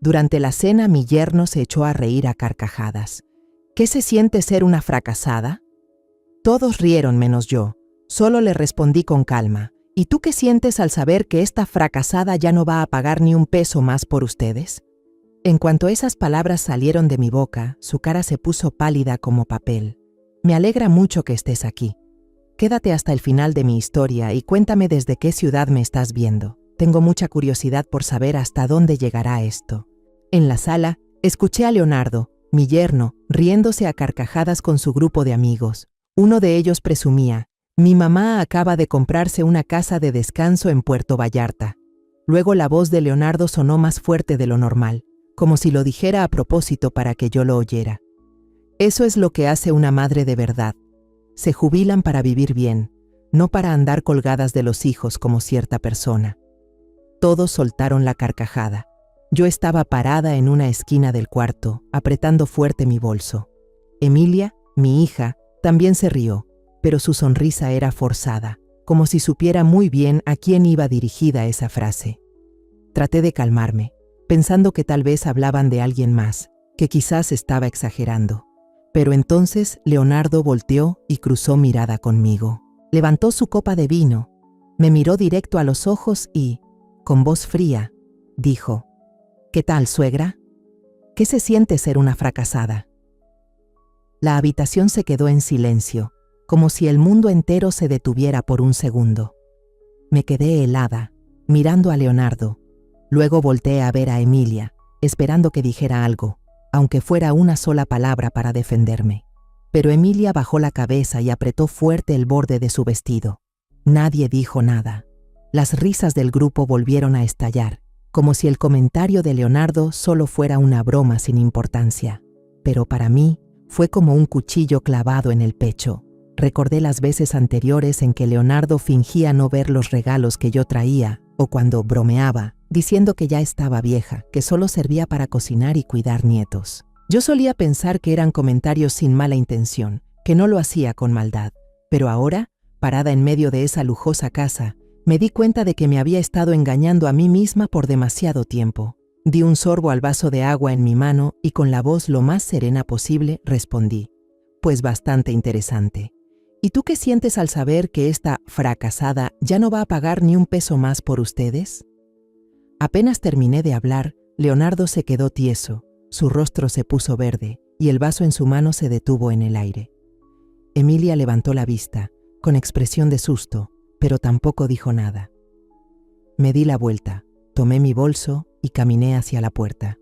Durante la cena mi yerno se echó a reír a carcajadas. ¿Qué se siente ser una fracasada? Todos rieron menos yo. Solo le respondí con calma. ¿Y tú qué sientes al saber que esta fracasada ya no va a pagar ni un peso más por ustedes? En cuanto esas palabras salieron de mi boca, su cara se puso pálida como papel. Me alegra mucho que estés aquí. Quédate hasta el final de mi historia y cuéntame desde qué ciudad me estás viendo. Tengo mucha curiosidad por saber hasta dónde llegará esto. En la sala, escuché a Leonardo, mi yerno, riéndose a carcajadas con su grupo de amigos. Uno de ellos presumía: mi mamá acaba de comprarse una casa de descanso en Puerto Vallarta. Luego la voz de Leonardo sonó más fuerte de lo normal, como si lo dijera a propósito para que yo lo oyera. Eso es lo que hace una madre de verdad. Se jubilan para vivir bien, no para andar colgadas de los hijos como cierta persona. Todos soltaron la carcajada. Yo estaba parada en una esquina del cuarto, apretando fuerte mi bolso. Emilia, mi hija, también se rió, pero su sonrisa era forzada, como si supiera muy bien a quién iba dirigida esa frase. Traté de calmarme, pensando que tal vez hablaban de alguien más, que quizás estaba exagerando. Pero entonces Leonardo volteó y cruzó mirada conmigo. Levantó su copa de vino, me miró directo a los ojos y, con voz fría, dijo: ¿Qué tal, suegra? ¿Qué se siente ser una fracasada? La habitación se quedó en silencio, como si el mundo entero se detuviera por un segundo. Me quedé helada, mirando a Leonardo. Luego volteé a ver a Emilia, esperando que dijera algo, aunque fuera una sola palabra para defenderme. Pero Emilia bajó la cabeza y apretó fuerte el borde de su vestido. Nadie dijo nada. Las risas del grupo volvieron a estallar, como si el comentario de Leonardo solo fuera una broma sin importancia. Pero para mí, fue como un cuchillo clavado en el pecho. Recordé las veces anteriores en que Leonardo fingía no ver los regalos que yo traía, o cuando bromeaba, diciendo que ya estaba vieja, que solo servía para cocinar y cuidar nietos. Yo solía pensar que eran comentarios sin mala intención, que no lo hacía con maldad. Pero ahora, parada en medio de esa lujosa casa, me di cuenta de que me había estado engañando a mí misma por demasiado tiempo. Di un sorbo al vaso de agua en mi mano y con la voz lo más serena posible respondí: pues bastante interesante. ¿Y tú qué sientes al saber que esta fracasada ya no va a pagar ni un peso más por ustedes? Apenas terminé de hablar, Leonardo se quedó tieso, su rostro se puso verde y el vaso en su mano se detuvo en el aire. Emilia levantó la vista, con expresión de susto, pero tampoco dijo nada. Me di la vuelta, tomé mi bolso y caminé hacia la puerta.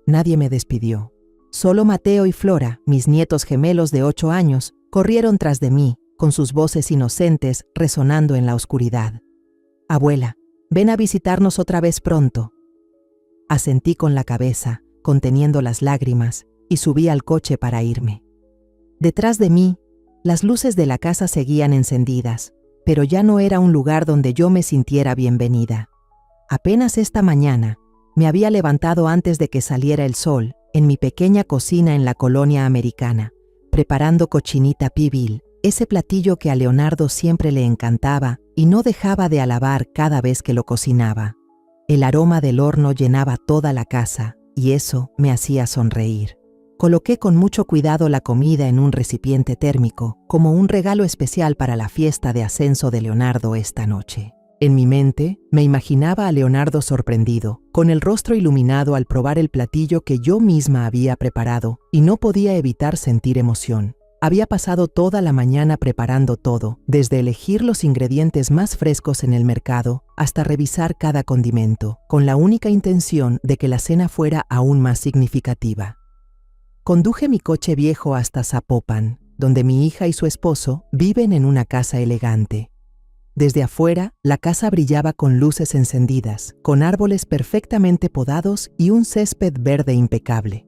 Nadie me despidió. Solo Mateo y Flora, mis nietos gemelos de 8 años, corrieron tras de mí, con sus voces inocentes resonando en la oscuridad. Abuela, ven a visitarnos otra vez pronto. Asentí con la cabeza, conteniendo las lágrimas, y subí al coche para irme. Detrás de mí, las luces de la casa seguían encendidas, pero ya no era un lugar donde yo me sintiera bienvenida. Apenas esta mañana, me había levantado antes de que saliera el sol, en mi pequeña cocina en la colonia americana, preparando cochinita pibil, ese platillo que a Leonardo siempre le encantaba y no dejaba de alabar cada vez que lo cocinaba. El aroma del horno llenaba toda la casa y eso me hacía sonreír. Coloqué con mucho cuidado la comida en un recipiente térmico, como un regalo especial para la fiesta de ascenso de Leonardo esta noche. En mi mente, me imaginaba a Leonardo sorprendido, con el rostro iluminado al probar el platillo que yo misma había preparado, y no podía evitar sentir emoción. Había pasado toda la mañana preparando todo, desde elegir los ingredientes más frescos en el mercado hasta revisar cada condimento, con la única intención de que la cena fuera aún más significativa. Conduje mi coche viejo hasta Zapopan, donde mi hija y su esposo viven en una casa elegante. Desde afuera, la casa brillaba con luces encendidas, con árboles perfectamente podados y un césped verde impecable.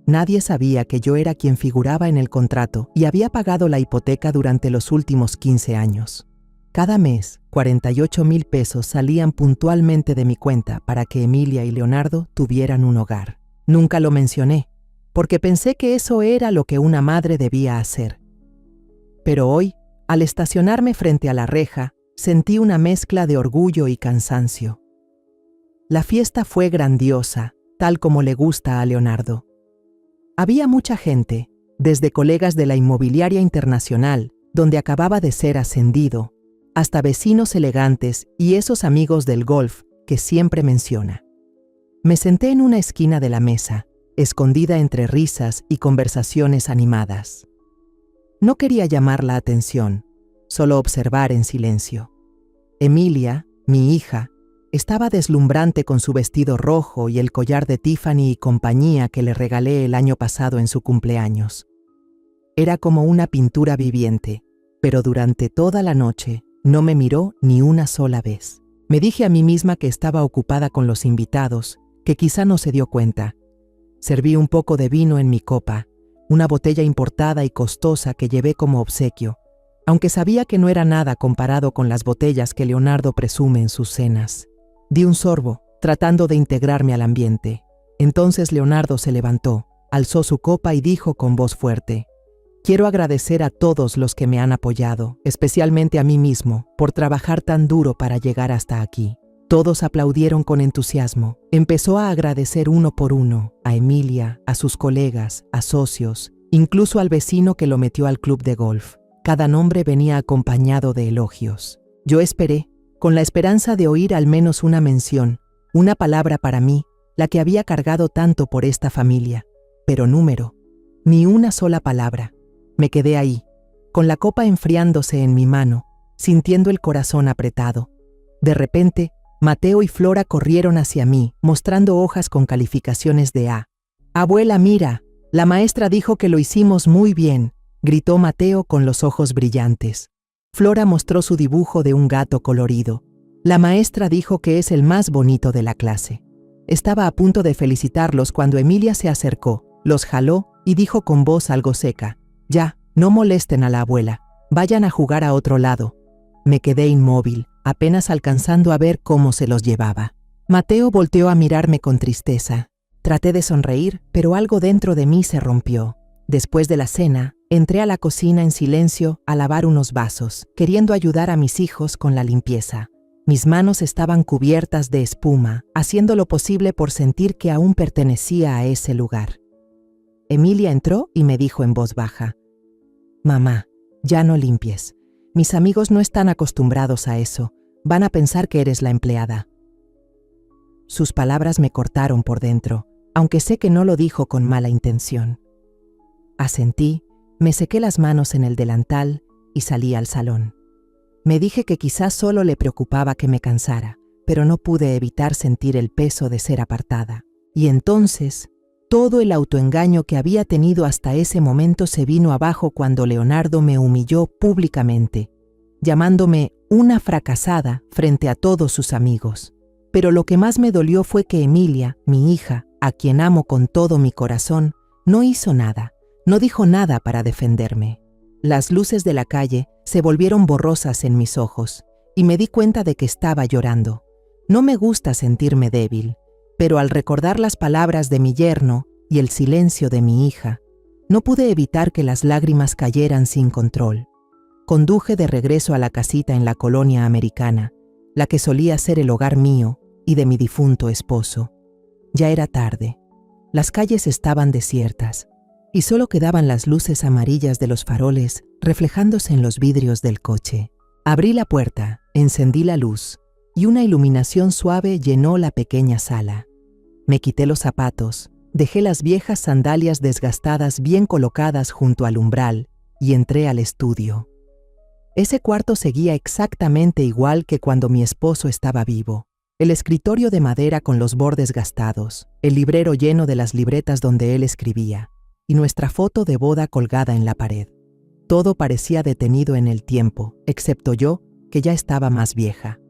Nadie sabía que yo era quien figuraba en el contrato y había pagado la hipoteca durante los últimos 15 años. Cada mes, 48,000 pesos salían puntualmente de mi cuenta para que Emilia y Leonardo tuvieran un hogar. Nunca lo mencioné, porque pensé que eso era lo que una madre debía hacer. Pero hoy, al estacionarme frente a la reja, sentí una mezcla de orgullo y cansancio. La fiesta fue grandiosa, tal como le gusta a Leonardo. Había mucha gente, desde colegas de la Inmobiliaria Internacional, donde acababa de ser ascendido, hasta vecinos elegantes y esos amigos del golf que siempre menciona. Me senté en una esquina de la mesa, escondida entre risas y conversaciones animadas. No quería llamar la atención, solo observar en silencio. Emilia, mi hija, estaba deslumbrante con su vestido rojo y el collar de Tiffany y compañía que le regalé el año pasado en su cumpleaños. Era como una pintura viviente, pero durante toda la noche no me miró ni una sola vez. Me dije a mí misma que estaba ocupada con los invitados, que quizá no se dio cuenta. Serví un poco de vino en mi copa, una botella importada y costosa que llevé como obsequio, aunque sabía que no era nada comparado con las botellas que Leonardo presume en sus cenas. Di un sorbo, tratando de integrarme al ambiente. Entonces Leonardo se levantó, alzó su copa y dijo con voz fuerte: «Quiero agradecer a todos los que me han apoyado, especialmente a mí mismo, por trabajar tan duro para llegar hasta aquí». Todos aplaudieron con entusiasmo. Empezó a agradecer uno por uno, a Emilia, a sus colegas, a socios, incluso al vecino que lo metió al club de golf. Cada nombre venía acompañado de elogios. Yo esperé, con la esperanza de oír al menos una mención, una palabra para mí, la que había cargado tanto por esta familia. Pero número, ni una sola palabra. Me quedé ahí, con la copa enfriándose en mi mano, sintiendo el corazón apretado. De repente, Mateo y Flora corrieron hacia mí, mostrando hojas con calificaciones de A. «Abuela, mira, la maestra dijo que lo hicimos muy bien», gritó Mateo con los ojos brillantes. Flora mostró su dibujo de un gato colorido. «La maestra dijo que es el más bonito de la clase». Estaba a punto de felicitarlos cuando Emilia se acercó, los jaló y dijo con voz algo seca: «Ya, no molesten a la abuela, vayan a jugar a otro lado». Me quedé inmóvil, apenas alcanzando a ver cómo se los llevaba. Mateo volteó a mirarme con tristeza. Traté de sonreír, pero algo dentro de mí se rompió. Después de la cena, entré a la cocina en silencio a lavar unos vasos, queriendo ayudar a mis hijos con la limpieza. Mis manos estaban cubiertas de espuma, haciendo lo posible por sentir que aún pertenecía a ese lugar. Emilia entró y me dijo en voz baja: «Mamá, ya no limpies. Mis amigos no están acostumbrados a eso. Van a pensar que eres la empleada». Sus palabras me cortaron por dentro, aunque sé que no lo dijo con mala intención. Asentí, me sequé las manos en el delantal y salí al salón. Me dije que quizás solo le preocupaba que me cansara, pero no pude evitar sentir el peso de ser apartada. Y entonces, todo el autoengaño que había tenido hasta ese momento se vino abajo cuando Leonardo me humilló públicamente, llamándome una fracasada frente a todos sus amigos. Pero lo que más me dolió fue que Emilia, mi hija, a quien amo con todo mi corazón, no hizo nada, no dijo nada para defenderme. Las luces de la calle se volvieron borrosas en mis ojos y me di cuenta de que estaba llorando. No me gusta sentirme débil, pero al recordar las palabras de mi yerno y el silencio de mi hija, no pude evitar que las lágrimas cayeran sin control. Conduje de regreso a la casita en la colonia americana, la que solía ser el hogar mío y de mi difunto esposo. Ya era tarde. Las calles estaban desiertas y solo quedaban las luces amarillas de los faroles reflejándose en los vidrios del coche. Abrí la puerta, encendí la luz y una iluminación suave llenó la pequeña sala. Me quité los zapatos, dejé las viejas sandalias desgastadas bien colocadas junto al umbral y entré al estudio. Ese cuarto seguía exactamente igual que cuando mi esposo estaba vivo. El escritorio de madera con los bordes gastados, el librero lleno de las libretas donde él escribía, y nuestra foto de boda colgada en la pared. Todo parecía detenido en el tiempo, excepto yo, que ya estaba más vieja.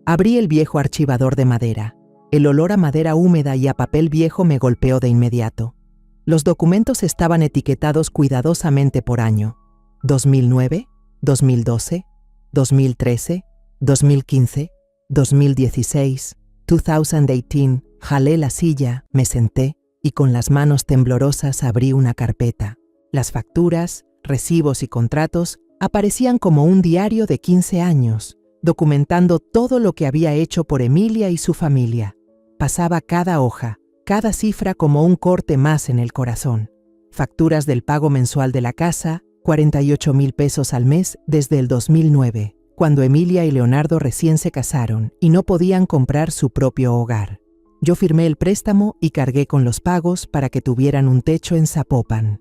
Abrí el viejo archivador de madera. El olor a madera húmeda y a papel viejo me golpeó de inmediato. Los documentos estaban etiquetados cuidadosamente por año: 2009, 2012, 2013, 2015, 2016, 2018. Jalé la silla, me senté y con las manos temblorosas abrí una carpeta. Las facturas, recibos y contratos aparecían como un diario de 15 años, documentando todo lo que había hecho por Emilia y su familia. Pasaba cada hoja, cada cifra como un corte más en el corazón. Facturas del pago mensual de la casa, 48,000 pesos al mes desde el 2009, cuando Emilia y Leonardo recién se casaron y no podían comprar su propio hogar. Yo firmé el préstamo y cargué con los pagos para que tuvieran un techo en Zapopan.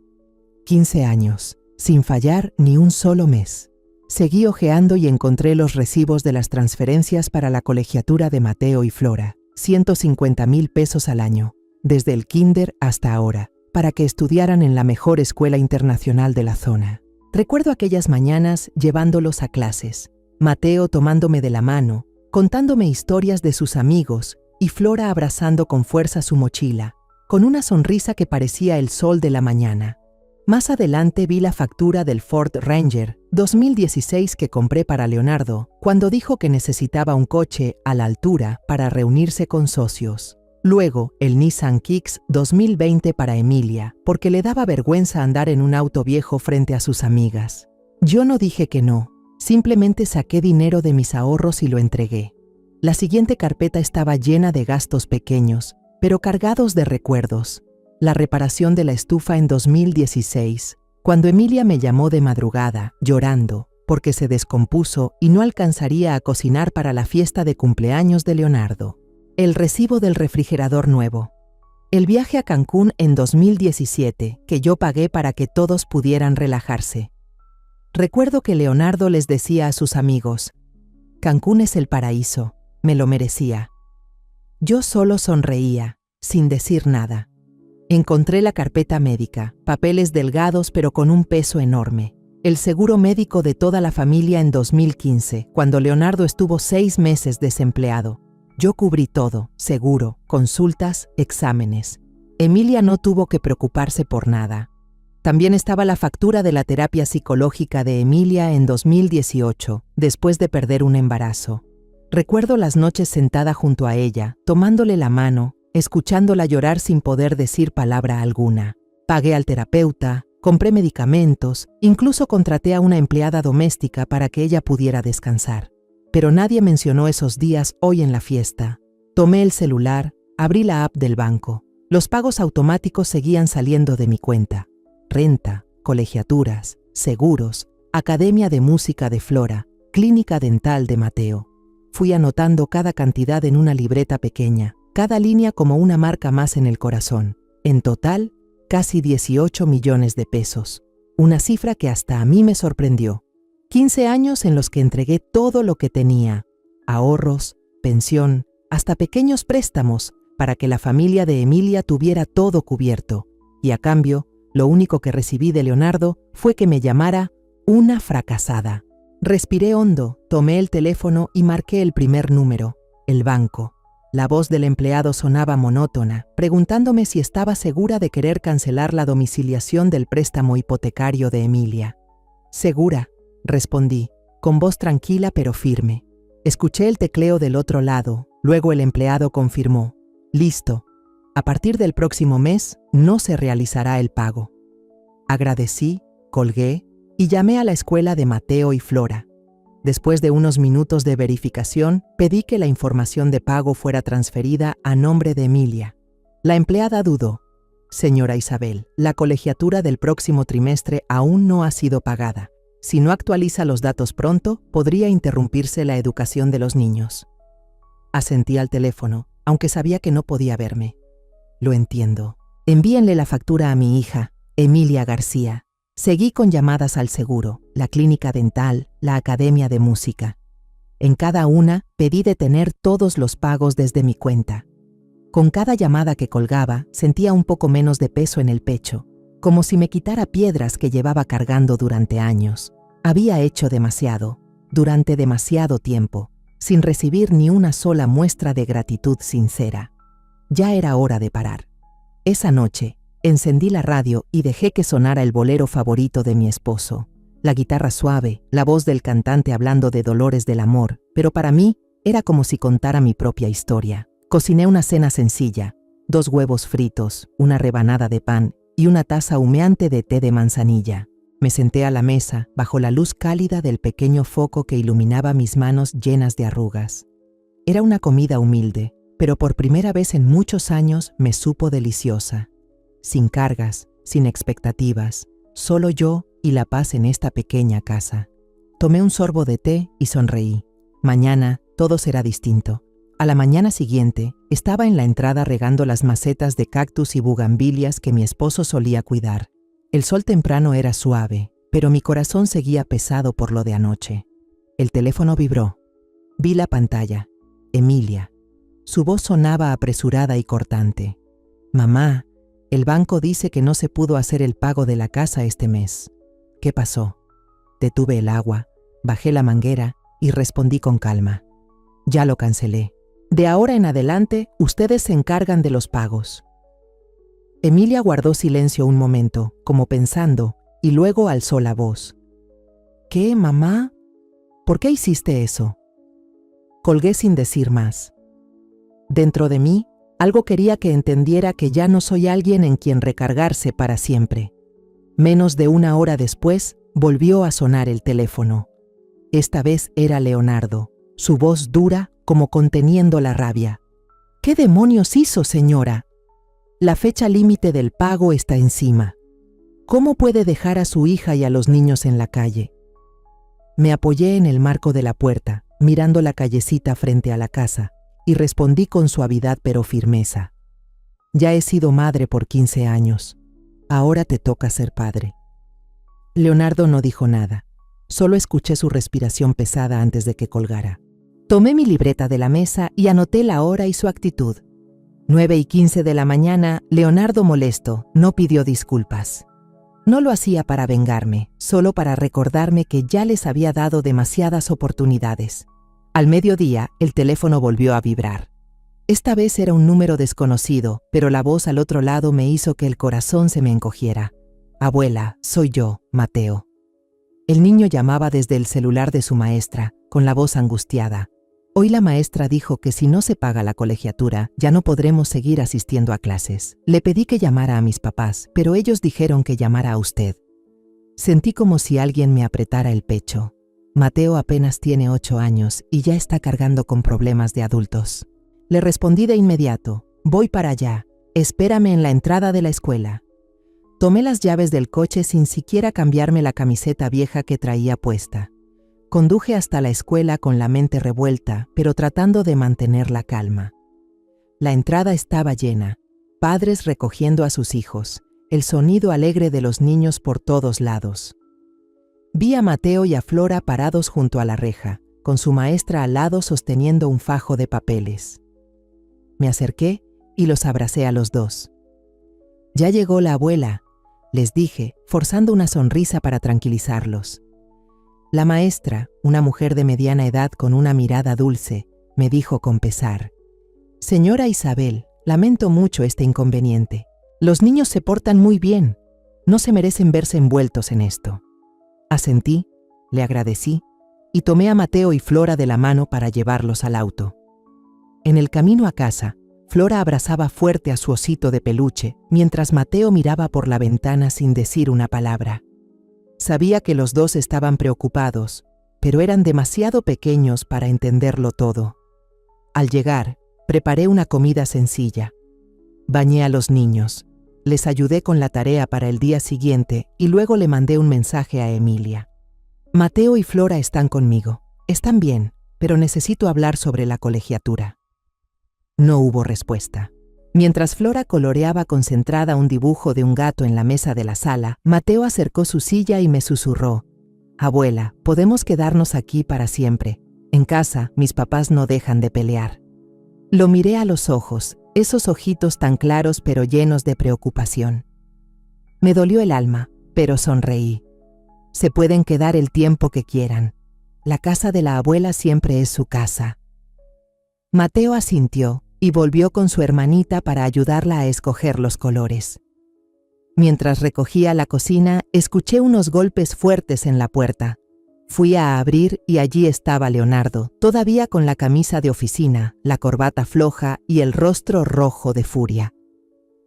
15 años, sin fallar ni un solo mes. Seguí hojeando y encontré los recibos de las transferencias para la colegiatura de Mateo y Flora, 150,000 pesos al año, desde el kinder hasta ahora, para que estudiaran en la mejor escuela internacional de la zona. Recuerdo aquellas mañanas llevándolos a clases, Mateo tomándome de la mano, contándome historias de sus amigos y Flora abrazando con fuerza su mochila, con una sonrisa que parecía el sol de la mañana. Más adelante vi la factura del Ford Ranger 2016 que compré para Leonardo, cuando dijo que necesitaba un coche a la altura para reunirse con socios. Luego, el Nissan Kicks 2020 para Emilia, porque le daba vergüenza andar en un auto viejo frente a sus amigas. Yo no dije que no, simplemente saqué dinero de mis ahorros y lo entregué. La siguiente carpeta estaba llena de gastos pequeños, pero cargados de recuerdos. La reparación de la estufa en 2016, cuando Emilia me llamó de madrugada, llorando, porque se descompuso y no alcanzaría a cocinar para la fiesta de cumpleaños de Leonardo. El recibo del refrigerador nuevo. El viaje a Cancún en 2017, que yo pagué para que todos pudieran relajarse. Recuerdo que Leonardo les decía a sus amigos, «Cancún es el paraíso, me lo merecía». Yo solo sonreía, sin decir nada. Encontré la carpeta médica, papeles delgados pero con un peso enorme. El seguro médico de toda la familia en 2015, cuando Leonardo estuvo 6 meses desempleado. Yo cubrí todo, seguro, consultas, exámenes. Emilia no tuvo que preocuparse por nada. También estaba la factura de la terapia psicológica de Emilia en 2018, después de perder un embarazo. Recuerdo las noches sentada junto a ella, tomándole la mano, escuchándola llorar sin poder decir palabra alguna. Pagué al terapeuta, compré medicamentos, incluso contraté a una empleada doméstica para que ella pudiera descansar. Pero nadie mencionó esos días hoy en la fiesta. Tomé el celular, abrí la app del banco. Los pagos automáticos seguían saliendo de mi cuenta. Renta, colegiaturas, seguros, academia de música de Flora, clínica dental de Mateo. Fui anotando cada cantidad en una libreta pequeña, cada línea como una marca más en el corazón. En total, casi 18 millones de pesos. Una cifra que hasta a mí me sorprendió. 15 años en los que entregué todo lo que tenía, ahorros, pensión, hasta pequeños préstamos para que la familia de Emilia tuviera todo cubierto. Y a cambio, lo único que recibí de Leonardo fue que me llamara una fracasada. Respiré hondo, tomé el teléfono y marqué el primer número, el banco. La voz del empleado sonaba monótona, preguntándome si estaba segura de querer cancelar la domiciliación del préstamo hipotecario de Emilia. «Segura», respondí, con voz tranquila pero firme. Escuché el tecleo del otro lado, luego el empleado confirmó. «Listo. A partir del próximo mes no se realizará el pago». Agradecí, colgué y llamé a la escuela de Mateo y Flora. Después de unos minutos de verificación, pedí que la información de pago fuera transferida a nombre de Emilia. La empleada dudó. «Señora Isabel, la colegiatura del próximo trimestre aún no ha sido pagada. Si no actualiza los datos pronto, podría interrumpirse la educación de los niños». Asentí al teléfono, aunque sabía que no podía verme. «Lo entiendo. Envíenle la factura a mi hija, Emilia García». Seguí con llamadas al seguro, la clínica dental, la academia de música. En cada una pedí detener todos los pagos desde mi cuenta. Con cada llamada que colgaba, sentía un poco menos de peso en el pecho, como si me quitara piedras que llevaba cargando durante años. Había hecho demasiado, durante demasiado tiempo, sin recibir ni una sola muestra de gratitud sincera. Ya era hora de parar. Esa noche, encendí la radio y dejé que sonara el bolero favorito de mi esposo. La guitarra suave, la voz del cantante hablando de dolores del amor, pero para mí era como si contara mi propia historia. Cociné una cena sencilla, 2 huevos fritos, una rebanada de pan y una taza humeante de té de manzanilla. Me senté a la mesa, bajo la luz cálida del pequeño foco que iluminaba mis manos llenas de arrugas. Era una comida humilde, pero por primera vez en muchos años me supo deliciosa. Sin cargas, sin expectativas, solo yo y la paz en esta pequeña casa. Tomé un sorbo de té y sonreí. Mañana todo será distinto. A la mañana siguiente, estaba en la entrada regando las macetas de cactus y bugambilias que mi esposo solía cuidar. El sol temprano era suave, pero mi corazón seguía pesado por lo de anoche. El teléfono vibró. Vi la pantalla. Emilia. Su voz sonaba apresurada y cortante. «Mamá, el banco dice que no se pudo hacer el pago de la casa este mes». «¿Qué pasó?» Detuve el agua, bajé la manguera y respondí con calma. «Ya lo cancelé. De ahora en adelante, ustedes se encargan de los pagos». Emilia guardó silencio un momento, como pensando, y luego alzó la voz. «¿Qué, mamá? ¿Por qué hiciste eso?» Colgué sin decir más. Dentro de mí, algo quería que entendiera que ya no soy alguien en quien recargarse para siempre. Menos de una hora después, volvió a sonar el teléfono. Esta vez era Leonardo, su voz dura como conteniendo la rabia. «¿Qué demonios hizo, señora? La fecha límite del pago está encima. ¿Cómo puede dejar a su hija y a los niños en la calle?» Me apoyé en el marco de la puerta, mirando la callecita frente a la casa, y respondí con suavidad pero firmeza. «Ya he sido madre por 15 años. Ahora te toca ser padre». Leonardo no dijo nada. Solo escuché su respiración pesada antes de que colgara. Tomé mi libreta de la mesa y anoté la hora y su actitud. 9:15 de la mañana, Leonardo molesto, no pidió disculpas. No lo hacía para vengarme, solo para recordarme que ya les había dado demasiadas oportunidades. Al mediodía, el teléfono volvió a vibrar. Esta vez era un número desconocido, pero la voz al otro lado me hizo que el corazón se me encogiera. «Abuela, soy yo, Mateo». El niño llamaba desde el celular de su maestra, con la voz angustiada. Hoy la maestra dijo que si no se paga la colegiatura, ya no podremos seguir asistiendo a clases. Le pedí que llamara a mis papás, pero ellos dijeron que llamara a usted. Sentí como si alguien me apretara el pecho. Mateo apenas tiene 8 años y ya está cargando con problemas de adultos. Le respondí de inmediato: «Voy para allá. Espérame en la entrada de la escuela». Tomé las llaves del coche sin siquiera cambiarme la camiseta vieja que traía puesta. Conduje hasta la escuela con la mente revuelta, pero tratando de mantener la calma. La entrada estaba llena, padres recogiendo a sus hijos, el sonido alegre de los niños por todos lados. Vi a Mateo y a Flora parados junto a la reja, con su maestra al lado sosteniendo un fajo de papeles. Me acerqué y los abracé a los dos. «Ya llegó la abuela», les dije, forzando una sonrisa para tranquilizarlos. La maestra, una mujer de mediana edad con una mirada dulce, me dijo con pesar: «Señora Isabel, lamento mucho este inconveniente. Los niños se portan muy bien. No se merecen verse envueltos en esto». Asentí, le agradecí y tomé a Mateo y Flora de la mano para llevarlos al auto. En el camino a casa, Flora abrazaba fuerte a su osito de peluche, mientras Mateo miraba por la ventana sin decir una palabra. Sabía que los dos estaban preocupados, pero eran demasiado pequeños para entenderlo todo. Al llegar, preparé una comida sencilla. Bañé a los niños, les ayudé con la tarea para el día siguiente y luego le mandé un mensaje a Emilia. «Mateo y Flora están conmigo. Están bien, pero necesito hablar sobre la colegiatura». No hubo respuesta. Mientras Flora coloreaba concentrada un dibujo de un gato en la mesa de la sala, Mateo acercó su silla y me susurró: «Abuela, podemos quedarnos aquí para siempre. En casa, mis papás no dejan de pelear». Lo miré a los ojos, esos ojitos tan claros pero llenos de preocupación. Me dolió el alma, pero sonreí. Se pueden quedar el tiempo que quieran. La casa de la abuela siempre es su casa. Mateo asintió y volvió con su hermanita para ayudarla a escoger los colores. Mientras recogía la cocina, escuché unos golpes fuertes en la puerta. Fui a abrir y allí estaba Leonardo, todavía con la camisa de oficina, la corbata floja y el rostro rojo de furia.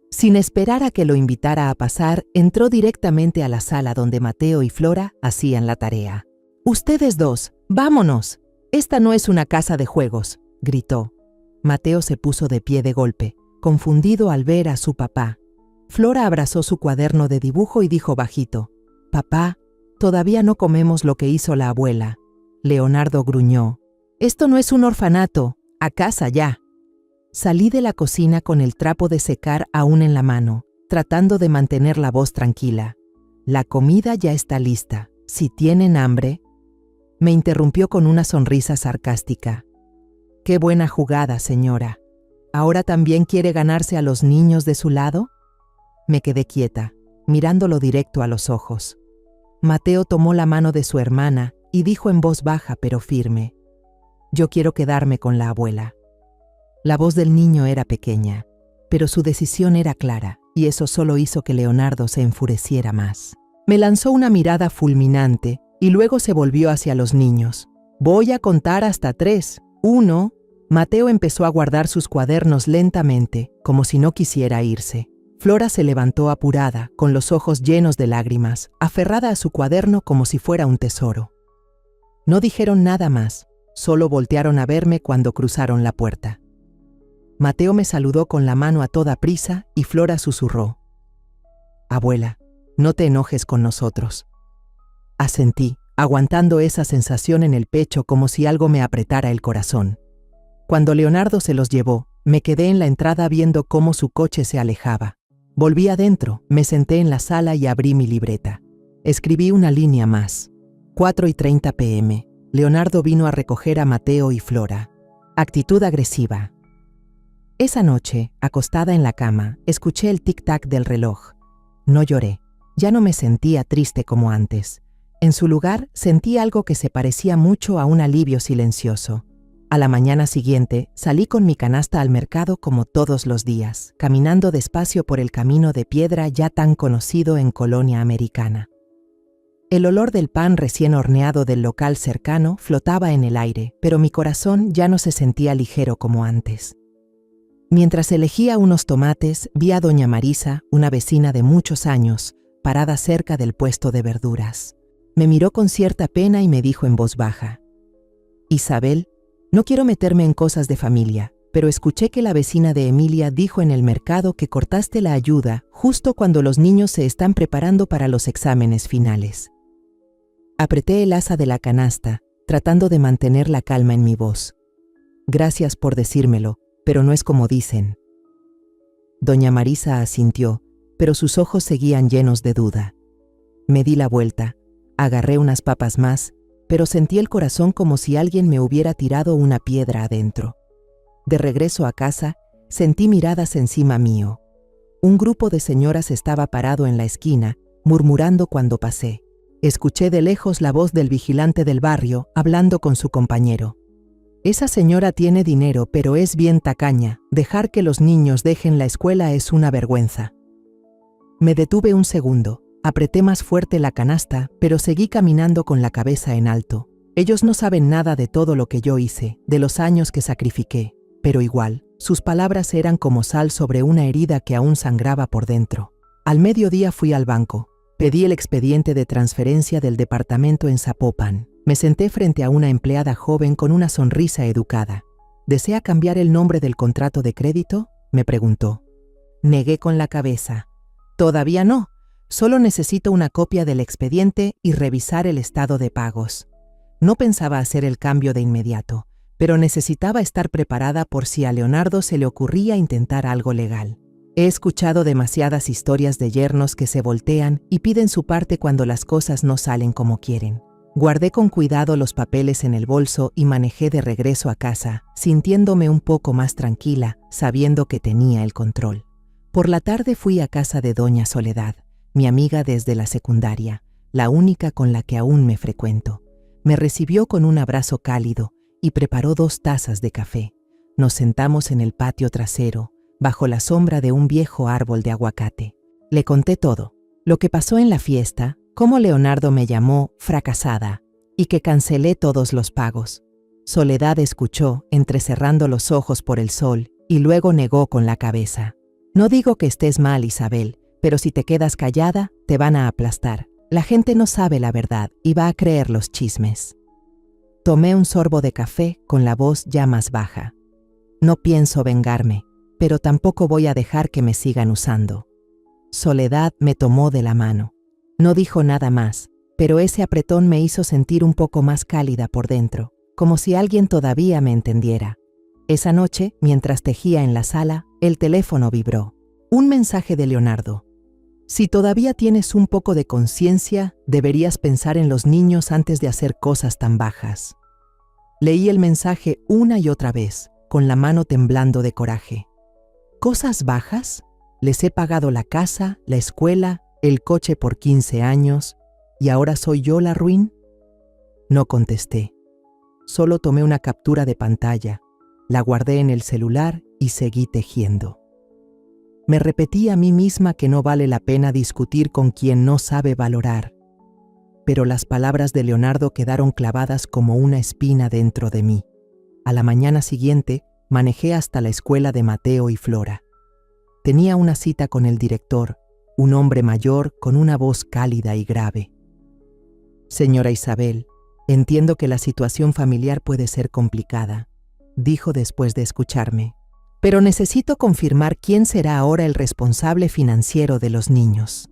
Sin esperar a que lo invitara a pasar, entró directamente a la sala donde Mateo y Flora hacían la tarea. «Ustedes dos, vámonos. Esta no es una casa de juegos», gritó. Mateo se puso de pie de golpe, confundido al ver a su papá. Flora abrazó su cuaderno de dibujo y dijo bajito: «Papá, todavía no comemos lo que hizo la abuela». Leonardo gruñó: «Esto no es un orfanato, a casa ya». Salí de la cocina con el trapo de secar aún en la mano, tratando de mantener la voz tranquila. «La comida ya está lista. Si tienen hambre». Me interrumpió con una sonrisa sarcástica. «Qué buena jugada, señora. ¿Ahora también quiere ganarse a los niños de su lado?». Me quedé quieta, mirándolo directo a los ojos. Mateo tomó la mano de su hermana y dijo en voz baja pero firme: «Yo quiero quedarme con la abuela». La voz del niño era pequeña, pero su decisión era clara, y eso solo hizo que Leonardo se enfureciera más. Me lanzó una mirada fulminante y luego se volvió hacia los niños. «Voy a contar hasta 3. 1». Mateo empezó a guardar sus cuadernos lentamente, como si no quisiera irse. Flora se levantó apurada, con los ojos llenos de lágrimas, aferrada a su cuaderno como si fuera un tesoro. No dijeron nada más, solo voltearon a verme cuando cruzaron la puerta. Mateo me saludó con la mano a toda prisa y Flora susurró: «Abuela, no te enojes con nosotros». Asentí, aguantando esa sensación en el pecho como si algo me apretara el corazón. Cuando Leonardo se los llevó, me quedé en la entrada viendo cómo su coche se alejaba. Volví adentro, me senté en la sala y abrí mi libreta. Escribí una línea más. 4:30 p.m. Leonardo vino a recoger a Mateo y Flora. Actitud agresiva. Esa noche, acostada en la cama, escuché el tic-tac del reloj. No lloré. Ya no me sentía triste como antes. En su lugar, sentí algo que se parecía mucho a un alivio silencioso. A la mañana siguiente, salí con mi canasta al mercado como todos los días, caminando despacio por el camino de piedra ya tan conocido en Colonia Americana. El olor del pan recién horneado del local cercano flotaba en el aire, pero mi corazón ya no se sentía ligero como antes. Mientras elegía unos tomates, vi a doña Marisa, una vecina de muchos años, parada cerca del puesto de verduras. Me miró con cierta pena y me dijo en voz baja: «Isabel, no quiero meterme en cosas de familia, pero escuché que la vecina de Emilia dijo en el mercado que cortaste la ayuda justo cuando los niños se están preparando para los exámenes finales». Apreté el asa de la canasta, tratando de mantener la calma en mi voz. «Gracias por decírmelo, pero no es como dicen». Doña Marisa asintió, pero sus ojos seguían llenos de duda. Me di la vuelta, agarré unas papas más, pero sentí el corazón como si alguien me hubiera tirado una piedra adentro. De regreso a casa, sentí miradas encima mío. Un grupo de señoras estaba parado en la esquina, murmurando cuando pasé. Escuché de lejos la voz del vigilante del barrio hablando con su compañero. «Esa señora tiene dinero, pero es bien tacaña. Dejar que los niños dejen la escuela es una vergüenza». Me detuve un segundo. Apreté más fuerte la canasta, pero seguí caminando con la cabeza en alto. Ellos no saben nada de todo lo que yo hice, de los años que sacrifiqué, pero igual, sus palabras eran como sal sobre una herida que aún sangraba por dentro. Al mediodía fui al banco. Pedí el expediente de transferencia del departamento en Zapopan. Me senté frente a una empleada joven con una sonrisa educada. «¿Desea cambiar el nombre del contrato de crédito?», me preguntó. Negué con la cabeza. «Todavía no. Solo necesito una copia del expediente y revisar el estado de pagos». No pensaba hacer el cambio de inmediato, pero necesitaba estar preparada por si a Leonardo se le ocurría intentar algo legal. He escuchado demasiadas historias de yernos que se voltean y piden su parte cuando las cosas no salen como quieren. Guardé con cuidado los papeles en el bolso y manejé de regreso a casa, sintiéndome un poco más tranquila, sabiendo que tenía el control. Por la tarde fui a casa de doña Soledad, mi amiga desde la secundaria, la única con la que aún me frecuento. Me recibió con un abrazo cálido y preparó 2 tazas de café. Nos sentamos en el patio trasero, bajo la sombra de un viejo árbol de aguacate. Le conté todo, lo que pasó en la fiesta, cómo Leonardo me llamó fracasada y que cancelé todos los pagos. Soledad escuchó, entrecerrando los ojos por el sol, y luego negó con la cabeza. «No digo que estés mal, Isabel, pero si te quedas callada, te van a aplastar. La gente no sabe la verdad y va a creer los chismes». Tomé un sorbo de café con la voz ya más baja. No pienso vengarme, pero tampoco voy a dejar que me sigan usando. Soledad me tomó de la mano. No dijo nada más, pero ese apretón me hizo sentir un poco más cálida por dentro, como si alguien todavía me entendiera. Esa noche, mientras tejía en la sala, el teléfono vibró. Un mensaje de Leonardo. Si todavía tienes un poco de conciencia, deberías pensar en los niños antes de hacer cosas tan bajas. Leí el mensaje una y otra vez, con la mano temblando de coraje. ¿Cosas bajas? Les he pagado la casa, la escuela, el coche por 15 años, ¿y ahora soy yo la ruin? No contesté. Solo tomé una captura de pantalla, la guardé en el celular y seguí tejiendo. Me repetí a mí misma que no vale la pena discutir con quien no sabe valorar, pero las palabras de Leonardo quedaron clavadas como una espina dentro de mí. A la mañana siguiente, manejé hasta la escuela de Mateo y Flora. Tenía una cita con el director, un hombre mayor con una voz cálida y grave. Señora Isabel, entiendo que la situación familiar puede ser complicada, dijo después de escucharme, pero necesito confirmar quién será ahora el responsable financiero de los niños.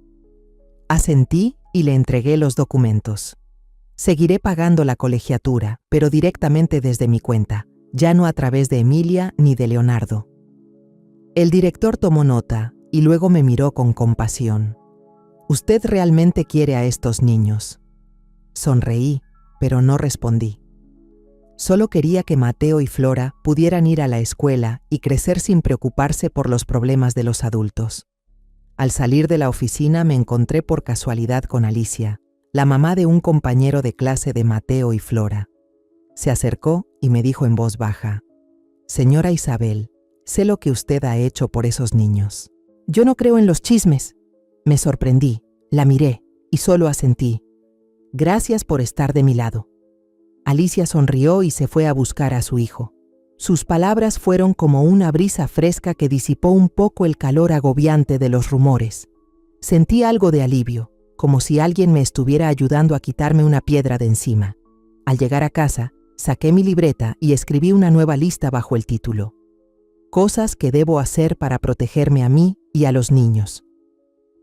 Asentí y le entregué los documentos. Seguiré pagando la colegiatura, pero directamente desde mi cuenta, ya no a través de Emilia ni de Leonardo. El director tomó nota y luego me miró con compasión. ¿Usted realmente quiere a estos niños? Sonreí, pero no respondí. Solo quería que Mateo y Flora pudieran ir a la escuela y crecer sin preocuparse por los problemas de los adultos. Al salir de la oficina me encontré por casualidad con Alicia, la mamá de un compañero de clase de Mateo y Flora. Se acercó y me dijo en voz baja: Señora Isabel, sé lo que usted ha hecho por esos niños. Yo no creo en los chismes. Me sorprendí, la miré y solo asentí. Gracias por estar de mi lado. Alicia sonrió y se fue a buscar a su hijo. Sus palabras fueron como una brisa fresca que disipó un poco el calor agobiante de los rumores. Sentí algo de alivio, como si alguien me estuviera ayudando a quitarme una piedra de encima. Al llegar a casa, saqué mi libreta y escribí una nueva lista bajo el título: Cosas que debo hacer para protegerme a mí y a los niños.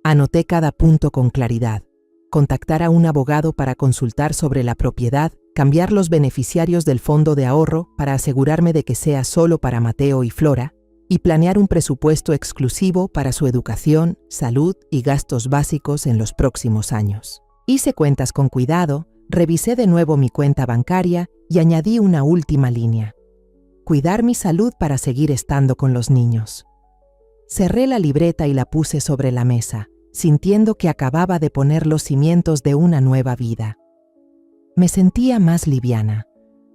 Anoté cada punto con claridad. Contactar a un abogado para consultar sobre la propiedad, cambiar los beneficiarios del fondo de ahorro para asegurarme de que sea solo para Mateo y Flora, y planear un presupuesto exclusivo para su educación, salud y gastos básicos en los próximos años. Hice cuentas con cuidado, revisé de nuevo mi cuenta bancaria y añadí una última línea: cuidar mi salud para seguir estando con los niños. Cerré la libreta y la puse sobre la mesa, sintiendo que acababa de poner los cimientos de una nueva vida. Me sentía más liviana,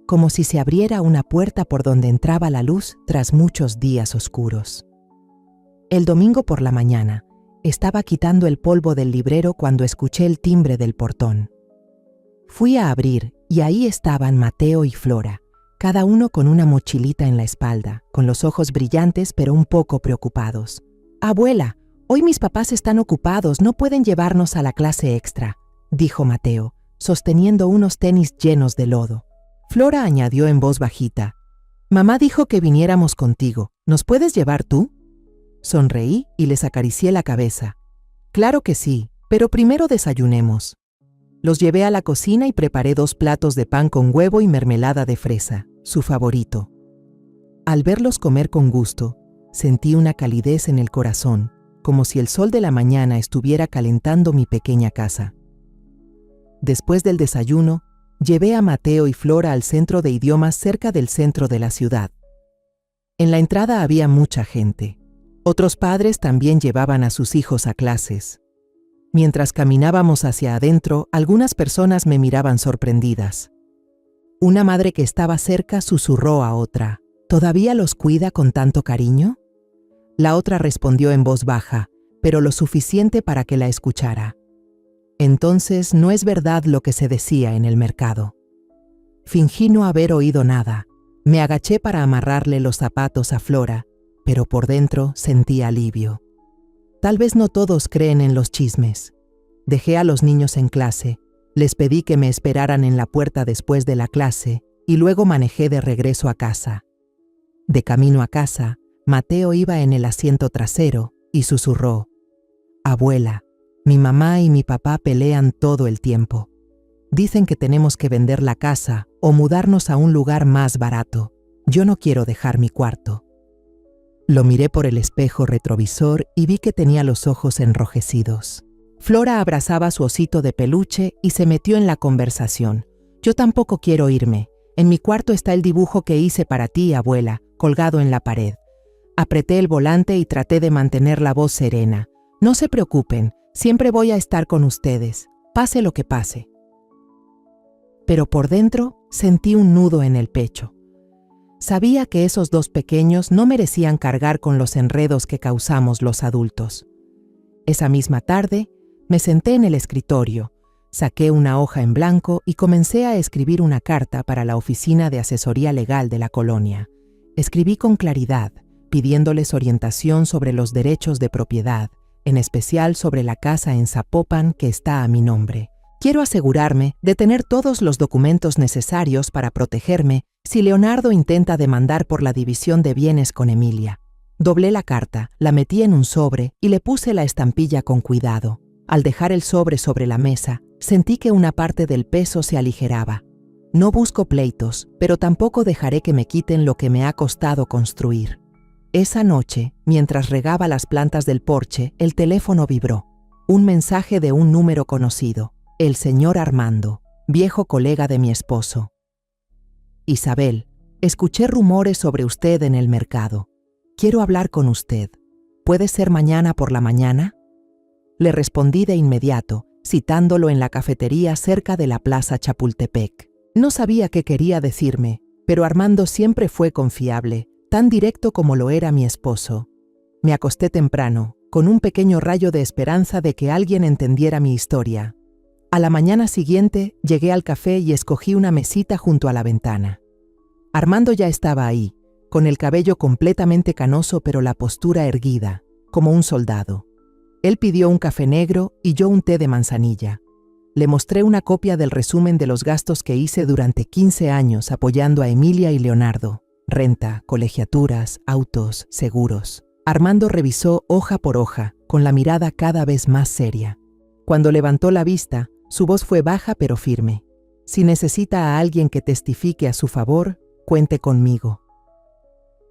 como si se abriera una puerta por donde entraba la luz tras muchos días oscuros. El domingo por la mañana, estaba quitando el polvo del librero cuando escuché el timbre del portón. Fui a abrir y ahí estaban Mateo y Flora, cada uno con una mochilita en la espalda, con los ojos brillantes pero un poco preocupados. «Abuela, hoy mis papás están ocupados, no pueden llevarnos a la clase extra», dijo Mateo, sosteniendo unos tenis llenos de lodo. Flora añadió en voz bajita: «Mamá dijo que viniéramos contigo, ¿nos puedes llevar tú?» Sonreí y les acaricié la cabeza. «Claro que sí, pero primero desayunemos». Los llevé a la cocina y preparé 2 platos de pan con huevo y mermelada de fresa, su favorito. Al verlos comer con gusto, sentí una calidez en el corazón, como si el sol de la mañana estuviera calentando mi pequeña casa. Después del desayuno, llevé a Mateo y Flora al centro de idiomas cerca del centro de la ciudad. En la entrada había mucha gente. Otros padres también llevaban a sus hijos a clases. Mientras caminábamos hacia adentro, algunas personas me miraban sorprendidas. Una madre que estaba cerca susurró a otra: ¿Todavía los cuida con tanto cariño? La otra respondió en voz baja, pero lo suficiente para que la escuchara: entonces no es verdad lo que se decía en el mercado. Fingí no haber oído nada. Me agaché para amarrarle los zapatos a Flora, pero por dentro sentí alivio. Tal vez no todos creen en los chismes. Dejé a los niños en clase, les pedí que me esperaran en la puerta después de la clase y luego manejé de regreso a casa. De camino a casa, Mateo iba en el asiento trasero y susurró: «Abuela, mi mamá y mi papá pelean todo el tiempo. Dicen que tenemos que vender la casa o mudarnos a un lugar más barato. Yo no quiero dejar mi cuarto». Lo miré por el espejo retrovisor y vi que tenía los ojos enrojecidos. Flora abrazaba su osito de peluche y se metió en la conversación. «Yo tampoco quiero irme. En mi cuarto está el dibujo que hice para ti, abuela, colgado en la pared». Apreté el volante y traté de mantener la voz serena. «No se preocupen, siempre voy a estar con ustedes, pase lo que pase». Pero por dentro sentí un nudo en el pecho. Sabía que esos dos pequeños no merecían cargar con los enredos que causamos los adultos. Esa misma tarde, me senté en el escritorio, saqué una hoja en blanco y comencé a escribir una carta para la oficina de asesoría legal de la colonia. Escribí con claridad, pidiéndoles orientación sobre los derechos de propiedad, en especial sobre la casa en Zapopan que está a mi nombre. Quiero asegurarme de tener todos los documentos necesarios para protegerme si Leonardo intenta demandar por la división de bienes con Emilia. Doblé la carta, la metí en un sobre y le puse la estampilla con cuidado. Al dejar el sobre sobre la mesa, sentí que una parte del peso se aligeraba. No busco pleitos, pero tampoco dejaré que me quiten lo que me ha costado construir. Esa noche, mientras regaba las plantas del porche, el teléfono vibró. Un mensaje de un número conocido. El señor Armando, viejo colega de mi esposo. «Isabel, escuché rumores sobre usted en el mercado. Quiero hablar con usted. ¿Puede ser mañana por la mañana?». Le respondí de inmediato, citándolo en la cafetería cerca de la Plaza Chapultepec. No sabía qué quería decirme, pero Armando siempre fue confiable, tan directo como lo era mi esposo. Me acosté temprano, con un pequeño rayo de esperanza de que alguien entendiera mi historia. A la mañana siguiente, llegué al café y escogí una mesita junto a la ventana. Armando ya estaba ahí, con el cabello completamente canoso pero la postura erguida, como un soldado. Él pidió un café negro y yo un té de manzanilla. Le mostré una copia del resumen de los gastos que hice durante 15 años apoyando a Emilia y Leonardo. Renta, colegiaturas, autos, seguros. Armando revisó hoja por hoja, con la mirada cada vez más seria. Cuando levantó la vista, su voz fue baja pero firme. «Si necesita a alguien que testifique a su favor, cuente conmigo».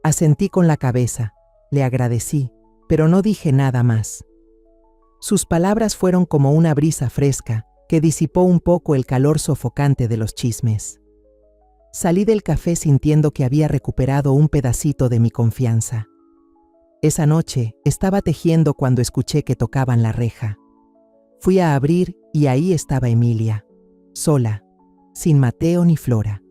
Asentí con la cabeza, le agradecí, pero no dije nada más. Sus palabras fueron como una brisa fresca que disipó un poco el calor sofocante de los chismes. Salí del café sintiendo que había recuperado un pedacito de mi confianza. Esa noche estaba tejiendo cuando escuché que tocaban la reja. Fui a abrir y ahí estaba Emilia, sola, sin Mateo ni Flora.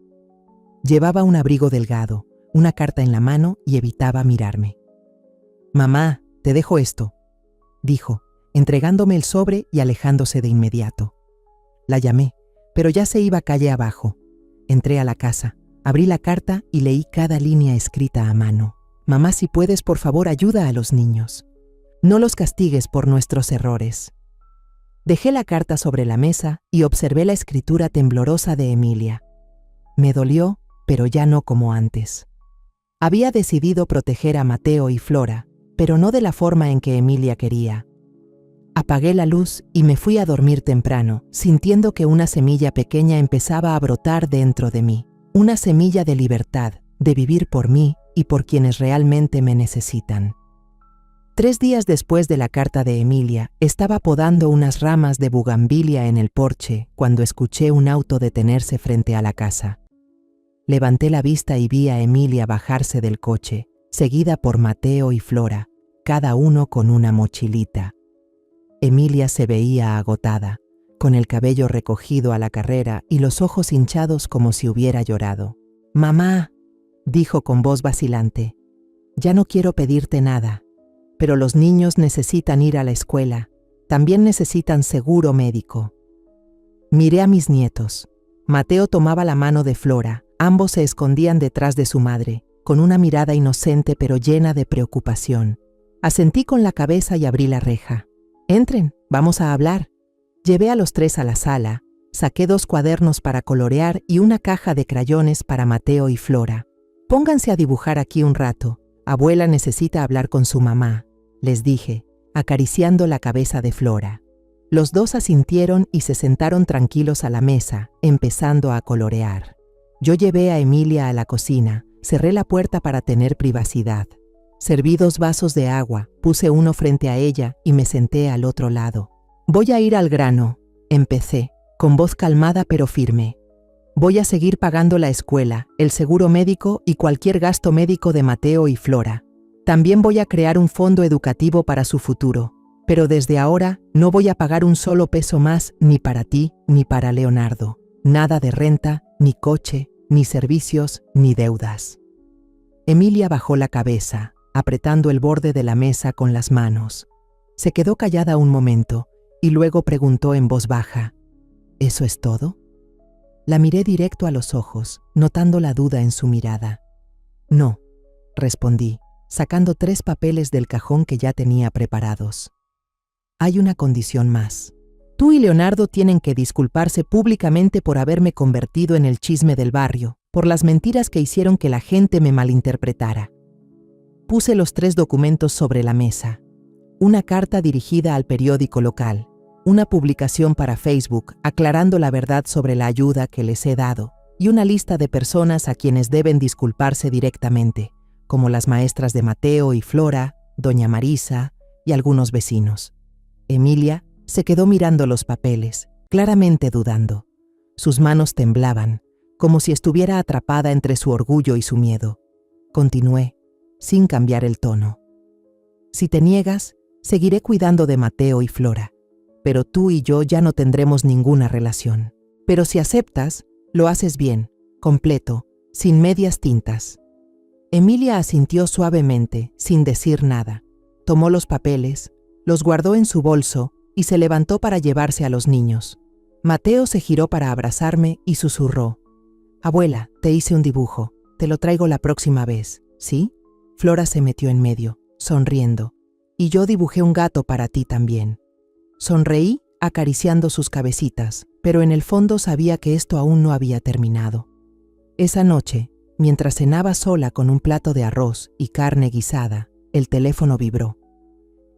Llevaba un abrigo delgado, una carta en la mano y evitaba mirarme. «Mamá, te dejo esto», dijo, entregándome el sobre y alejándose de inmediato. La llamé, pero ya se iba calle abajo. Entré a la casa, abrí la carta y leí cada línea escrita a mano. «Mamá, si puedes, por favor, ayuda a los niños. No los castigues por nuestros errores». Dejé la carta sobre la mesa y observé la escritura temblorosa de Emilia. Me dolió, pero ya no como antes. Había decidido proteger a Mateo y Flora, pero no de la forma en que Emilia quería. Apagué la luz y me fui a dormir temprano, sintiendo que una semilla pequeña empezaba a brotar dentro de mí. Una semilla de libertad, de vivir por mí y por quienes realmente me necesitan. 3 días después de la carta de Emilia, estaba podando unas ramas de bugambilia en el porche cuando escuché un auto detenerse frente a la casa. Levanté la vista y vi a Emilia bajarse del coche, seguida por Mateo y Flora, cada uno con una mochilita. Emilia se veía agotada, con el cabello recogido a la carrera y los ojos hinchados como si hubiera llorado. «Mamá», dijo con voz vacilante, «ya no quiero pedirte nada, pero los niños necesitan ir a la escuela, también necesitan seguro médico». Miré a mis nietos. Mateo tomaba la mano de Flora, ambos se escondían detrás de su madre, con una mirada inocente pero llena de preocupación. Asentí con la cabeza y abrí la reja. «Entren, vamos a hablar». Llevé a los 3 a la sala, saqué 2 cuadernos para colorear y una caja de crayones para Mateo y Flora. Pónganse a dibujar aquí un rato. Abuela necesita hablar con su mamá, les dije, acariciando la cabeza de Flora. Los dos asintieron y se sentaron tranquilos a la mesa, empezando a colorear. Yo llevé a Emilia a la cocina, cerré la puerta para tener privacidad. Serví 2 vasos de agua, puse uno frente a ella y me senté al otro lado. Voy a ir al grano, empecé, con voz calmada pero firme. Voy a seguir pagando la escuela, el seguro médico y cualquier gasto médico de Mateo y Flora. También voy a crear un fondo educativo para su futuro, pero desde ahora no voy a pagar un solo peso más ni para ti ni para Leonardo. Nada de renta, ni coche, ni servicios, ni deudas. Emilia bajó la cabeza, apretando el borde de la mesa con las manos. Se quedó callada un momento y luego preguntó en voz baja, ¿eso es todo? La miré directo a los ojos, notando la duda en su mirada. No, respondí, sacando 3 papeles del cajón que ya tenía preparados. Hay una condición más. Tú y Leonardo tienen que disculparse públicamente por haberme convertido en el chisme del barrio, por las mentiras que hicieron que la gente me malinterpretara. Puse los 3 documentos sobre la mesa. Una carta dirigida al periódico local, una publicación para Facebook aclarando la verdad sobre la ayuda que les he dado y una lista de personas a quienes deben disculparse directamente, como las maestras de Mateo y Flora, doña Marisa y algunos vecinos. Emilia se quedó mirando los papeles, claramente dudando. Sus manos temblaban, como si estuviera atrapada entre su orgullo y su miedo. Continué, sin cambiar el tono. Si te niegas, seguiré cuidando de Mateo y Flora. Pero tú y yo ya no tendremos ninguna relación. Pero si aceptas, lo haces bien, completo, sin medias tintas. Emilia asintió suavemente, sin decir nada. Tomó los papeles, los guardó en su bolso y se levantó para llevarse a los niños. Mateo se giró para abrazarme y susurró. Abuela, te hice un dibujo, te lo traigo la próxima vez, ¿sí? Flora se metió en medio, sonriendo. Y yo dibujé un gato para ti también. Sonreí, acariciando sus cabecitas, pero en el fondo sabía que esto aún no había terminado. Esa noche, mientras cenaba sola con un plato de arroz y carne guisada, el teléfono vibró.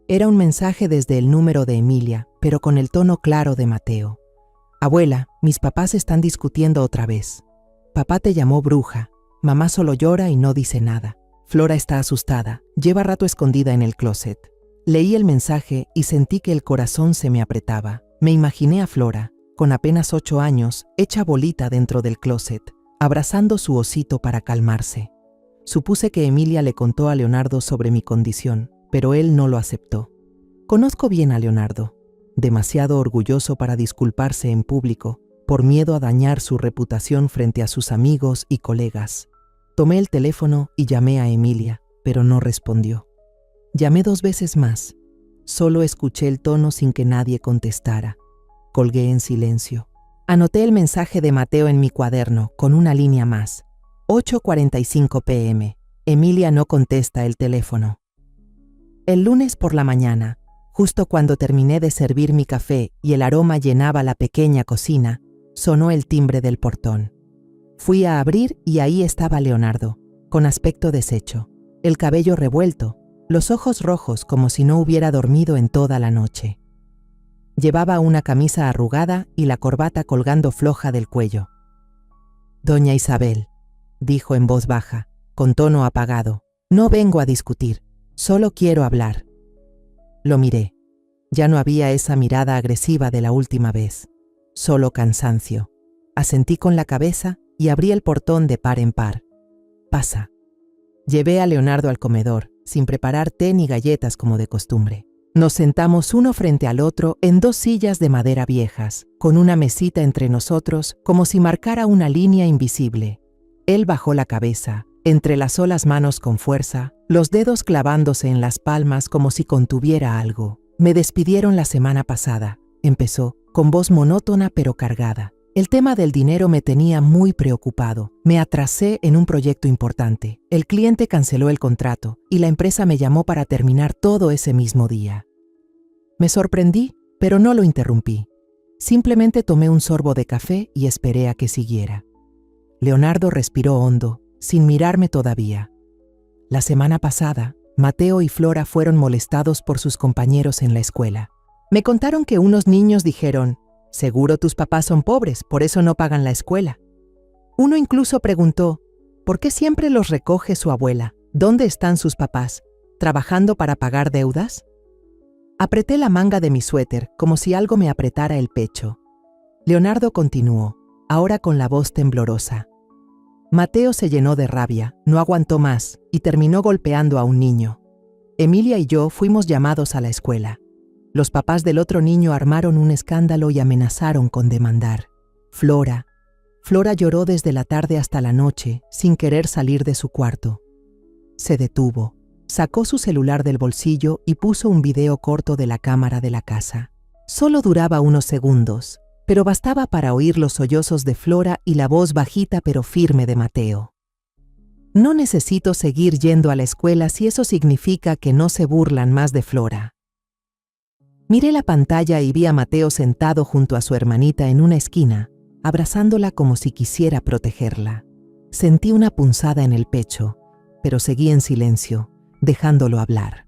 Era un mensaje desde el número de Emilia, pero con el tono claro de Mateo. Abuela, mis papás están discutiendo otra vez. Papá te llamó bruja, mamá solo llora y no dice nada. Flora está asustada, lleva rato escondida en el closet. Leí el mensaje y sentí que el corazón se me apretaba. Me imaginé a Flora, con apenas 8 años, hecha bolita dentro del closet, abrazando su osito para calmarse. Supuse que Emilia le contó a Leonardo sobre mi condición, pero él no lo aceptó. Conozco bien a Leonardo, demasiado orgulloso para disculparse en público, por miedo a dañar su reputación frente a sus amigos y colegas. Tomé el teléfono y llamé a Emilia, pero no respondió. Llamé 2 veces más. Solo escuché el tono sin que nadie contestara. Colgué en silencio. Anoté el mensaje de Mateo en mi cuaderno, con una línea más. 8:45 p.m. Emilia no contesta el teléfono. El lunes por la mañana, justo cuando terminé de servir mi café y el aroma llenaba la pequeña cocina, sonó el timbre del portón. Fui a abrir y ahí estaba Leonardo, con aspecto deshecho, el cabello revuelto, los ojos rojos como si no hubiera dormido en toda la noche. Llevaba una camisa arrugada y la corbata colgando floja del cuello. «Doña Isabel», dijo en voz baja, con tono apagado, «no vengo a discutir, solo quiero hablar». Lo miré. Ya no había esa mirada agresiva de la última vez, solo cansancio. Asentí con la cabeza y abrí el portón de par en par. «Pasa». Llevé a Leonardo al comedor, sin preparar té ni galletas como de costumbre. Nos sentamos uno frente al otro en 2 sillas de madera viejas, con una mesita entre nosotros como si marcara una línea invisible. Él bajó la cabeza, entrelazó las manos con fuerza, los dedos clavándose en las palmas como si contuviera algo. «Me despidieron la semana pasada», empezó, con voz monótona pero cargada. El tema del dinero me tenía muy preocupado. Me atrasé en un proyecto importante. El cliente canceló el contrato y la empresa me llamó para terminar todo ese mismo día. Me sorprendí, pero no lo interrumpí. Simplemente tomé un sorbo de café y esperé a que siguiera. Leonardo respiró hondo, sin mirarme todavía. La semana pasada, Mateo y Flora fueron molestados por sus compañeros en la escuela. Me contaron que unos niños dijeron: «Seguro tus papás son pobres, por eso no pagan la escuela». Uno incluso preguntó: «¿Por qué siempre los recoge su abuela? ¿Dónde están sus papás? ¿Trabajando para pagar deudas?». Apreté la manga de mi suéter como si algo me apretara el pecho. Leonardo continuó, ahora con la voz temblorosa. Mateo se llenó de rabia, no aguantó más y terminó golpeando a un niño. Emilia y yo fuimos llamados a la escuela. Los papás del otro niño armaron un escándalo y amenazaron con demandar. Flora lloró desde la tarde hasta la noche, sin querer salir de su cuarto. Se detuvo, sacó su celular del bolsillo y puso un video corto de la cámara de la casa. Solo duraba unos segundos, pero bastaba para oír los sollozos de Flora y la voz bajita pero firme de Mateo. No necesito seguir yendo a la escuela si eso significa que no se burlan más de Flora. Miré la pantalla y vi a Mateo sentado junto a su hermanita en una esquina, abrazándola como si quisiera protegerla. Sentí una punzada en el pecho, pero seguí en silencio, dejándolo hablar.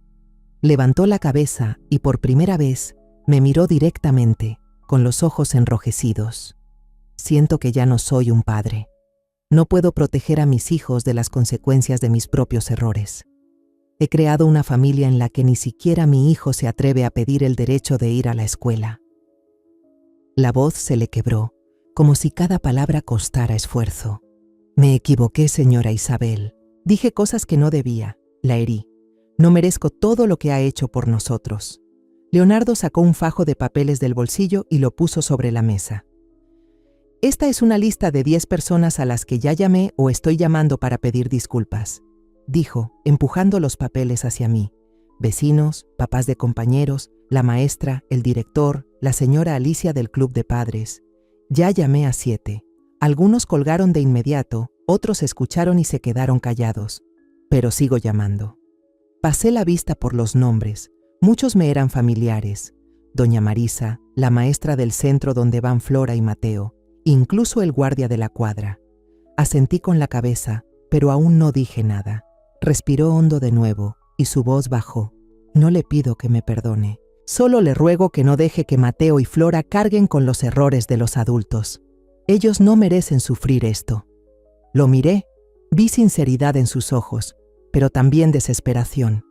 Levantó la cabeza y por primera vez me miró directamente, con los ojos enrojecidos. Siento que ya no soy un padre. No puedo proteger a mis hijos de las consecuencias de mis propios errores. He creado una familia en la que ni siquiera mi hijo se atreve a pedir el derecho de ir a la escuela. La voz se le quebró, como si cada palabra costara esfuerzo. Me equivoqué, señora Isabel. Dije cosas que no debía. La herí. No merezco todo lo que ha hecho por nosotros. Leonardo sacó un fajo de papeles del bolsillo y lo puso sobre la mesa. Esta es una lista de 10 personas a las que ya llamé o estoy llamando para pedir disculpas, dijo, empujando los papeles hacia mí. Vecinos, papás de compañeros, la maestra, el director, la señora Alicia del club de padres. Ya llamé a 7. Algunos colgaron de inmediato, otros escucharon y se quedaron callados. Pero sigo llamando. Pasé la vista por los nombres. Muchos me eran familiares. Doña Marisa, la maestra del centro donde van Flora y Mateo, incluso el guardia de la cuadra. Asentí con la cabeza, pero aún no dije nada. Respiró hondo de nuevo y su voz bajó. No le pido que me perdone. Solo le ruego que no deje que Mateo y Flora carguen con los errores de los adultos. Ellos no merecen sufrir esto. Lo miré, vi sinceridad en sus ojos, pero también desesperación.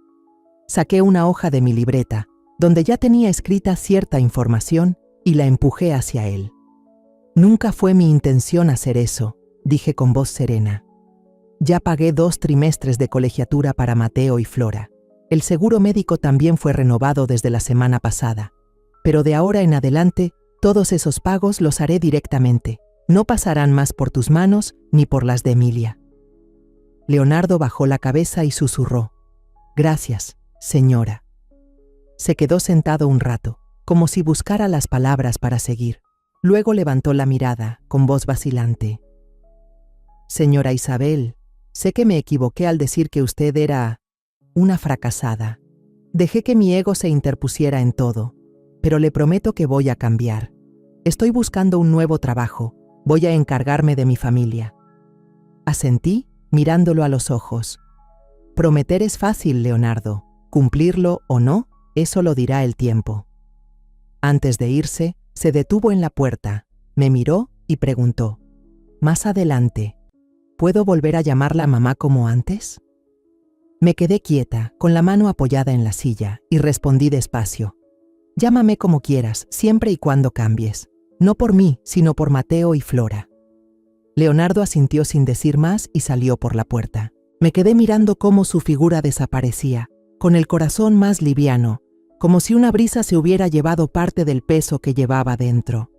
Saqué una hoja de mi libreta, donde ya tenía escrita cierta información, y la empujé hacia él. Nunca fue mi intención hacer eso, dije con voz serena. Ya pagué 2 trimestres de colegiatura para Mateo y Flora. El seguro médico también fue renovado desde la semana pasada. Pero de ahora en adelante, todos esos pagos los haré directamente. No pasarán más por tus manos ni por las de Emilia. Leonardo bajó la cabeza y susurró: «Gracias, señora». Se quedó sentado un rato, como si buscara las palabras para seguir. Luego levantó la mirada, con voz vacilante. «Señora Isabel, sé que me equivoqué al decir que usted era una fracasada. Dejé que mi ego se interpusiera en todo, pero le prometo que voy a cambiar. Estoy buscando un nuevo trabajo. Voy a encargarme de mi familia». Asentí, mirándolo a los ojos. Prometer es fácil, Leonardo. Cumplirlo o no, eso lo dirá el tiempo. Antes de irse, se detuvo en la puerta, me miró y preguntó: «Más adelante, ¿puedo volver a llamarla mamá como antes?». Me quedé quieta, con la mano apoyada en la silla, y respondí despacio: «Llámame como quieras, siempre y cuando cambies. No por mí, sino por Mateo y Flora». Leonardo asintió sin decir más y salió por la puerta. Me quedé mirando cómo su figura desaparecía, con el corazón más liviano, como si una brisa se hubiera llevado parte del peso que llevaba dentro.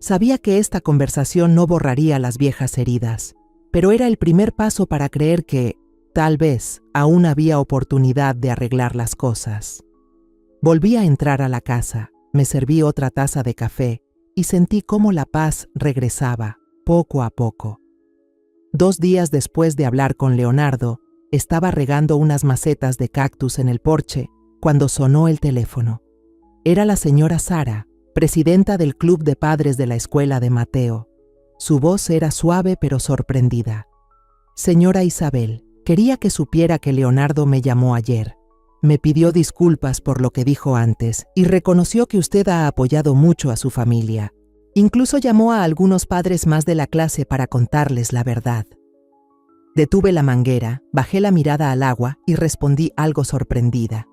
Sabía que esta conversación no borraría las viejas heridas, pero era el primer paso para creer que, tal vez, aún había oportunidad de arreglar las cosas. Volví a entrar a la casa, me serví otra taza de café y sentí cómo la paz regresaba, poco a poco. 2 días después de hablar con Leonardo, estaba regando unas macetas de cactus en el porche cuando sonó el teléfono. Era la señora Sara, presidenta del club de padres de la escuela de Mateo. Su voz era suave pero sorprendida. Señora Isabel, quería que supiera que Leonardo me llamó ayer. Me pidió disculpas por lo que dijo antes y reconoció que usted ha apoyado mucho a su familia. Incluso llamó a algunos padres más de la clase para contarles la verdad. Detuve la manguera, bajé la mirada al agua y respondí algo sorprendida.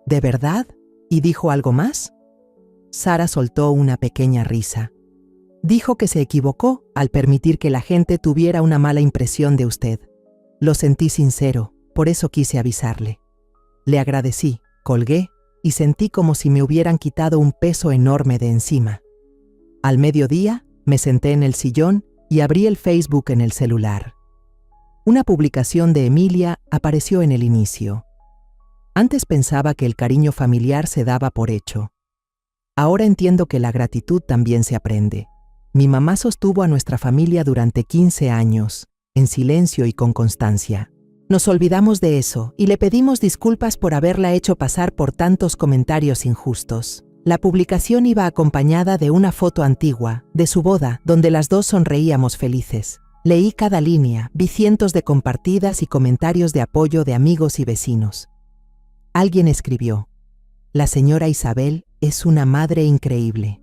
¿De verdad? ¿Y dijo algo más? Sara soltó una pequeña risa. Dijo que se equivocó al permitir que la gente tuviera una mala impresión de usted. Lo sentí sincero, por eso quise avisarle. Le agradecí, colgué y sentí como si me hubieran quitado un peso enorme de encima. Al mediodía, me senté en el sillón y abrí el Facebook en el celular. Una publicación de Emilia apareció en el inicio. Antes pensaba que el cariño familiar se daba por hecho. Ahora entiendo que la gratitud también se aprende. Mi mamá sostuvo a nuestra familia durante 15 años, en silencio y con constancia. Nos olvidamos de eso y le pedimos disculpas por haberla hecho pasar por tantos comentarios injustos. La publicación iba acompañada de una foto antigua, de su boda, donde las dos sonreíamos felices. Leí cada línea, vi cientos de compartidas y comentarios de apoyo de amigos y vecinos. Alguien escribió: «La señora Isabel es una madre increíble».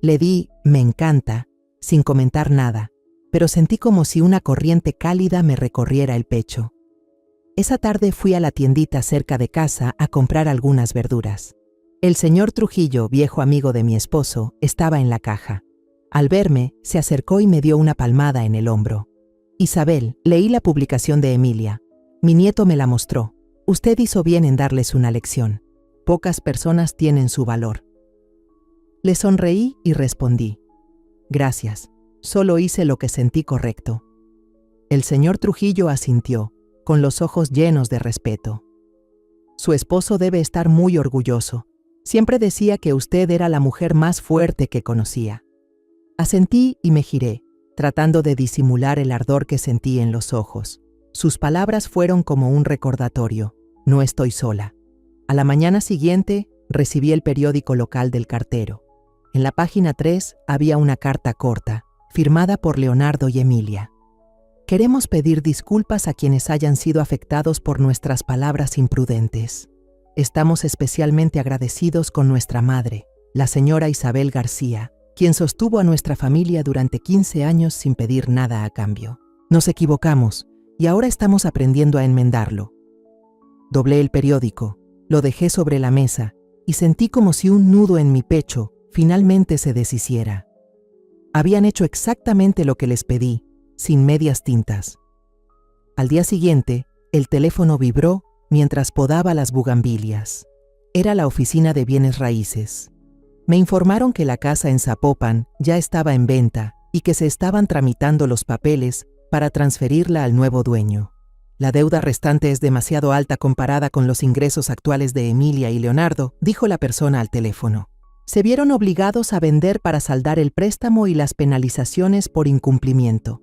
Le di «me encanta», sin comentar nada, pero sentí como si una corriente cálida me recorriera el pecho. Esa tarde fui a la tiendita cerca de casa a comprar algunas verduras. El señor Trujillo, viejo amigo de mi esposo, estaba en la caja. Al verme, se acercó y me dio una palmada en el hombro. «Isabel, leí la publicación de Emilia. Mi nieto me la mostró. Usted hizo bien en darles una lección. Pocas personas tienen su valor». Le sonreí y respondí: «Gracias, solo hice lo que sentí correcto». El señor Trujillo asintió, con los ojos llenos de respeto. «Su esposo debe estar muy orgulloso. Siempre decía que usted era la mujer más fuerte que conocía». Asentí y me giré, tratando de disimular el ardor que sentí en los ojos. Sus palabras fueron como un recordatorio: no estoy sola. A la mañana siguiente, recibí el periódico local del cartero. En la página 3 había una carta corta, firmada por Leonardo y Emilia. «Queremos pedir disculpas a quienes hayan sido afectados por nuestras palabras imprudentes. Estamos especialmente agradecidos con nuestra madre, la señora Isabel García, quien sostuvo a nuestra familia durante 15 años sin pedir nada a cambio. Nos equivocamos y ahora estamos aprendiendo a enmendarlo». Doblé el periódico, lo dejé sobre la mesa y sentí como si un nudo en mi pecho finalmente se deshiciera. Habían hecho exactamente lo que les pedí, sin medias tintas. Al día siguiente, el teléfono vibró mientras podaba las bugambilias. Era la oficina de bienes raíces. Me informaron que la casa en Zapopan ya estaba en venta y que se estaban tramitando los papeles para transferirla al nuevo dueño. «La deuda restante es demasiado alta comparada con los ingresos actuales de Emilia y Leonardo», dijo la persona al teléfono. «Se vieron obligados a vender para saldar el préstamo y las penalizaciones por incumplimiento».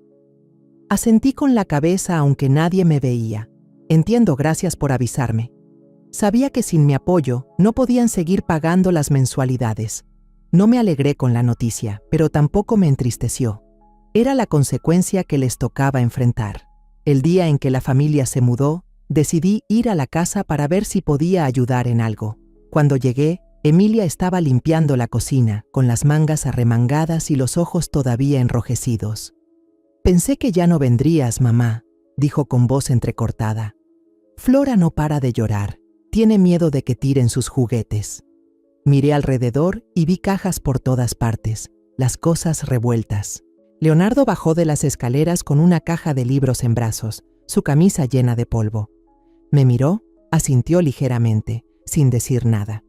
Asentí con la cabeza aunque nadie me veía. «Entiendo, gracias por avisarme». Sabía que sin mi apoyo no podían seguir pagando las mensualidades. No me alegré con la noticia, pero tampoco me entristeció. Era la consecuencia que les tocaba enfrentar. El día en que la familia se mudó, decidí ir a la casa para ver si podía ayudar en algo. Cuando llegué, Emilia estaba limpiando la cocina, con las mangas arremangadas y los ojos todavía enrojecidos. «Pensé que ya no vendrías, mamá», dijo con voz entrecortada. «Flora no para de llorar. Tiene miedo de que tiren sus juguetes». Miré alrededor y vi cajas por todas partes, las cosas revueltas. Leonardo bajó de las escaleras con una caja de libros en brazos, su camisa llena de polvo. Me miró, asintió ligeramente, sin decir nada.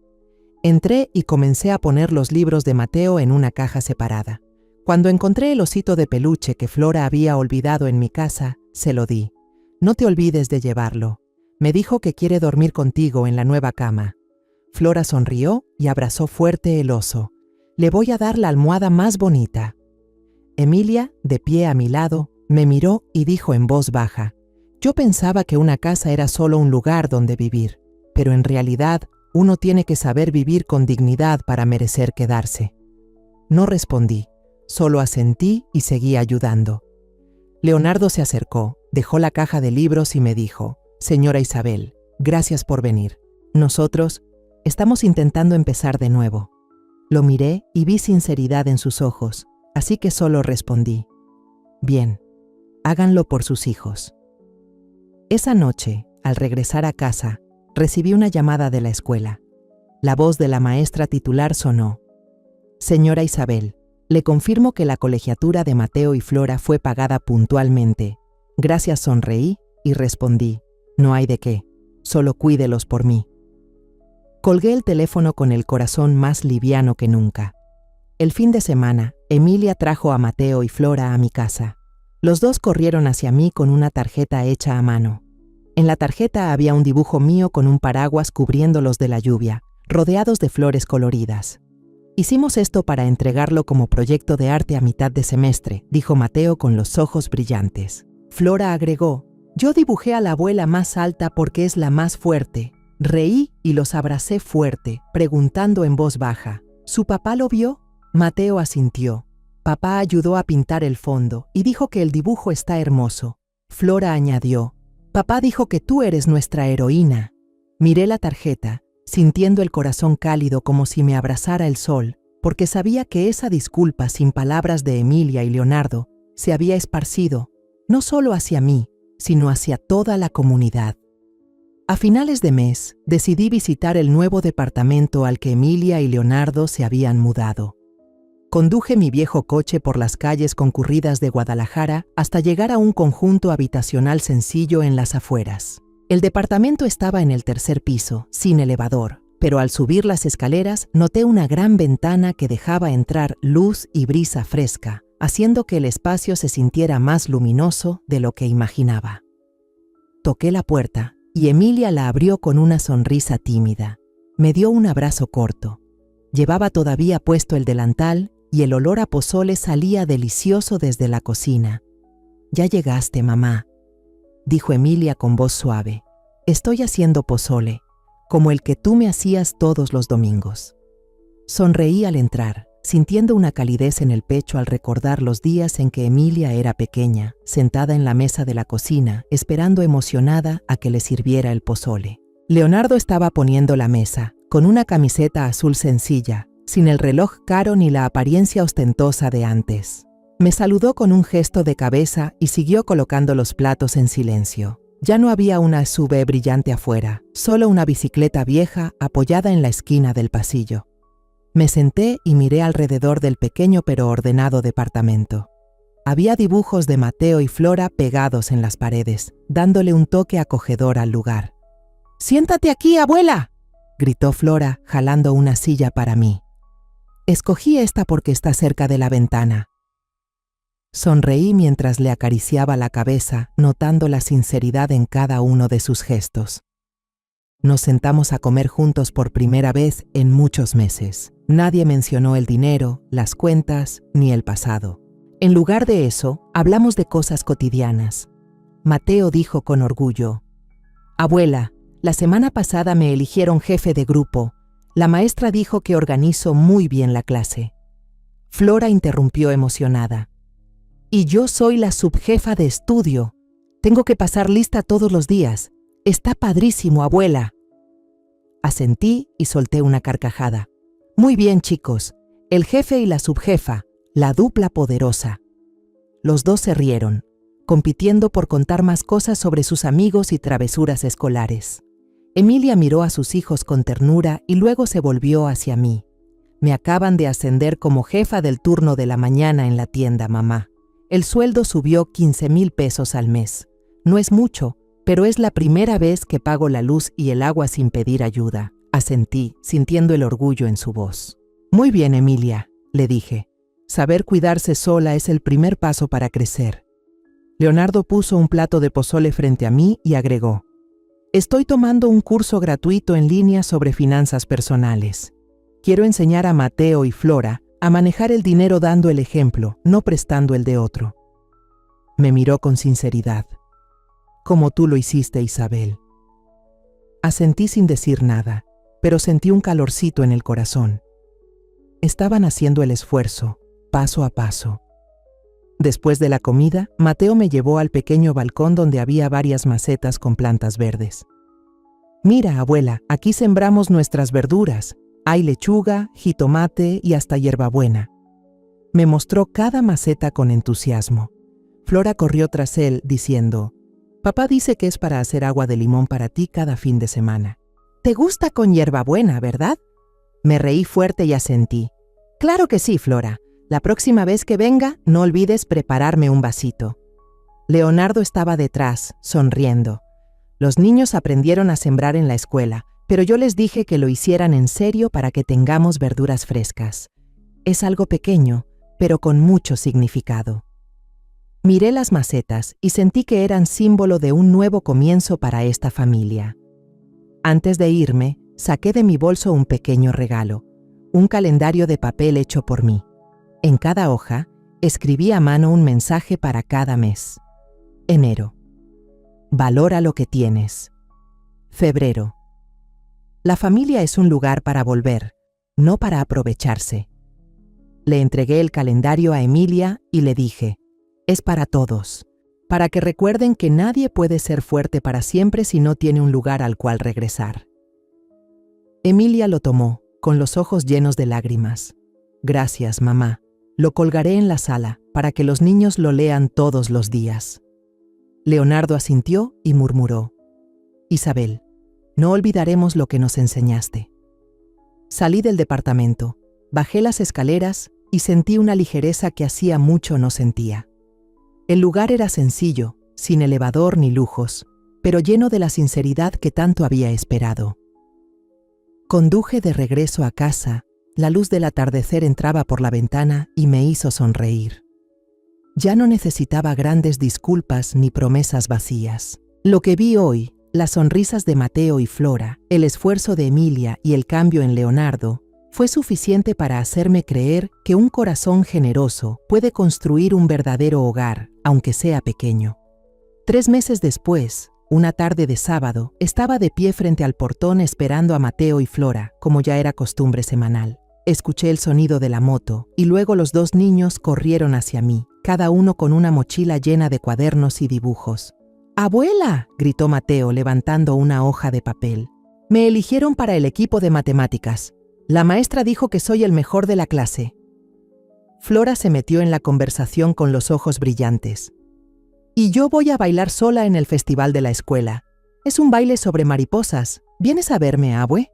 Entré y comencé a poner los libros de Mateo en una caja separada. Cuando encontré el osito de peluche que Flora había olvidado en mi casa, se lo di. «No te olvides de llevarlo. Me dijo que quiere dormir contigo en la nueva cama». Flora sonrió y abrazó fuerte el oso. «Le voy a dar la almohada más bonita». Emilia, de pie a mi lado, me miró y dijo en voz baja: «Yo pensaba que una casa era solo un lugar donde vivir, pero en realidad uno tiene que saber vivir con dignidad para merecer quedarse». No respondí, solo asentí y seguí ayudando. Leonardo se acercó, dejó la caja de libros y me dijo: «Señora Isabel, gracias por venir. Nosotros estamos intentando empezar de nuevo». Lo miré y vi sinceridad en sus ojos, así que solo respondí: «Bien, háganlo por sus hijos». Esa noche, al regresar a casa, recibí una llamada de la escuela. La voz de la maestra titular sonó: «Señora Isabel, le confirmo que la colegiatura de Mateo y Flora fue pagada puntualmente». Gracias, sonreí y respondí: «No hay de qué, solo cuídelos por mí». Colgué el teléfono con el corazón más liviano que nunca. El fin de semana, Emilia trajo a Mateo y Flora a mi casa. Los dos corrieron hacia mí con una tarjeta hecha a mano. En la tarjeta había un dibujo mío con un paraguas cubriéndolos de la lluvia, rodeados de flores coloridas. «Hicimos esto para entregarlo como proyecto de arte a mitad de semestre», dijo Mateo con los ojos brillantes. Flora agregó: «Yo dibujé a la abuela más alta porque es la más fuerte». Reí y los abracé fuerte, preguntando en voz baja: «¿Su papá lo vio?». Mateo asintió. «Papá ayudó a pintar el fondo y dijo que el dibujo está hermoso». Flora añadió: «Papá dijo que tú eres nuestra heroína». Miré la tarjeta, sintiendo el corazón cálido como si me abrazara el sol, porque sabía que esa disculpa sin palabras de Emilia y Leonardo se había esparcido, no solo hacia mí, sino hacia toda la comunidad. A finales de mes, decidí visitar el nuevo departamento al que Emilia y Leonardo se habían mudado. Conduje mi viejo coche por las calles concurridas de Guadalajara hasta llegar a un conjunto habitacional sencillo en las afueras. El departamento estaba en el tercer piso, sin elevador, pero al subir las escaleras noté una gran ventana que dejaba entrar luz y brisa fresca, haciendo que el espacio se sintiera más luminoso de lo que imaginaba. Toqué la puerta y Emilia la abrió con una sonrisa tímida. Me dio un abrazo corto. Llevaba todavía puesto el delantal y el olor a pozole salía delicioso desde la cocina. «Ya llegaste, mamá», dijo Emilia con voz suave. «Estoy haciendo pozole, como el que tú me hacías todos los domingos». Sonreí al entrar, sintiendo una calidez en el pecho al recordar los días en que Emilia era pequeña, sentada en la mesa de la cocina, esperando emocionada a que le sirviera el pozole. Leonardo estaba poniendo la mesa, con una camiseta azul sencilla, sin el reloj caro ni la apariencia ostentosa de antes. Me saludó con un gesto de cabeza y siguió colocando los platos en silencio. Ya no había una SUV brillante afuera, solo una bicicleta vieja apoyada en la esquina del pasillo. Me senté y miré alrededor del pequeño pero ordenado departamento. Había dibujos de Mateo y Flora pegados en las paredes, dándole un toque acogedor al lugar. «¡Siéntate aquí, abuela!», gritó Flora, jalando una silla para mí. «Escogí esta porque está cerca de la ventana». Sonreí mientras le acariciaba la cabeza, notando la sinceridad en cada uno de sus gestos. Nos sentamos a comer juntos por primera vez en muchos meses. Nadie mencionó el dinero, las cuentas, ni el pasado. En lugar de eso, hablamos de cosas cotidianas. Mateo dijo con orgullo: «Abuela, la semana pasada me eligieron jefe de grupo. La maestra dijo que organizo muy bien la clase». Flora interrumpió emocionada: «Y yo soy la subjefa de estudio. Tengo que pasar lista todos los días. Está padrísimo, abuela». Asentí y solté una carcajada. «Muy bien, chicos. El jefe y la subjefa, la dupla poderosa». Los dos se rieron, compitiendo por contar más cosas sobre sus amigos y travesuras escolares. Emilia miró a sus hijos con ternura y luego se volvió hacia mí. «Me acaban de ascender como jefa del turno de la mañana en la tienda, mamá. El sueldo subió 15,000 pesos al mes. No es mucho, pero es la primera vez que pago la luz y el agua sin pedir ayuda». Asentí, sintiendo el orgullo en su voz. «Muy bien, Emilia», le dije. «Saber cuidarse sola es el primer paso para crecer». Leonardo puso un plato de pozole frente a mí y agregó: «Estoy tomando un curso gratuito en línea sobre finanzas personales. Quiero enseñar a Mateo y Flora a manejar el dinero dando el ejemplo, no prestando el de otro». Me miró con sinceridad. «Como tú lo hiciste, Isabel». Asentí sin decir nada, pero sentí un calorcito en el corazón. Estaban haciendo el esfuerzo, paso a paso. Después de la comida, Mateo me llevó al pequeño balcón donde había varias macetas con plantas verdes. Mira, abuela, aquí sembramos nuestras verduras. Hay lechuga, jitomate y hasta hierbabuena. Me mostró cada maceta con entusiasmo. Flora corrió tras él diciendo: papá dice que es para hacer agua de limón para ti cada fin de semana. ¿Te gusta con hierbabuena, verdad? Me reí fuerte y asentí. Claro que sí, Flora. La próxima vez que venga, no olvides prepararme un vasito. Leonardo estaba detrás, sonriendo. Los niños aprendieron a sembrar en la escuela, pero yo les dije que lo hicieran en serio para que tengamos verduras frescas. Es algo pequeño, pero con mucho significado. Miré las macetas y sentí que eran símbolo de un nuevo comienzo para esta familia. Antes de irme, saqué de mi bolso un pequeño regalo, un calendario de papel hecho por mí. En cada hoja, escribí a mano un mensaje para cada mes. Enero. Valora lo que tienes. Febrero. La familia es un lugar para volver, no para aprovecharse. Le entregué el calendario a Emilia y le dije: es para todos, para que recuerden que nadie puede ser fuerte para siempre si no tiene un lugar al cual regresar. Emilia lo tomó, con los ojos llenos de lágrimas. Gracias, mamá. Lo colgaré en la sala para que los niños lo lean todos los días. Leonardo asintió y murmuró: Isabel, no olvidaremos lo que nos enseñaste. Salí del departamento, bajé las escaleras y sentí una ligereza que hacía mucho no sentía. El lugar era sencillo, sin elevador ni lujos, pero lleno de la sinceridad que tanto había esperado. Conduje de regreso a casa. La luz del atardecer entraba por la ventana y me hizo sonreír. Ya no necesitaba grandes disculpas ni promesas vacías. Lo que vi hoy, las sonrisas de Mateo y Flora, el esfuerzo de Emilia y el cambio en Leonardo, fue suficiente para hacerme creer que un corazón generoso puede construir un verdadero hogar, aunque sea pequeño. 3 meses después, una tarde de sábado, estaba de pie frente al portón esperando a Mateo y Flora, como ya era costumbre semanal. Escuché el sonido de la moto y luego los 2 niños corrieron hacia mí, cada uno con una mochila llena de cuadernos y dibujos. ¡Abuela!, gritó Mateo levantando una hoja de papel. Me eligieron para el equipo de matemáticas. La maestra dijo que soy el mejor de la clase. Flora se metió en la conversación con los ojos brillantes. Y yo voy a bailar sola en el festival de la escuela. Es un baile sobre mariposas. ¿Vienes a verme, abue?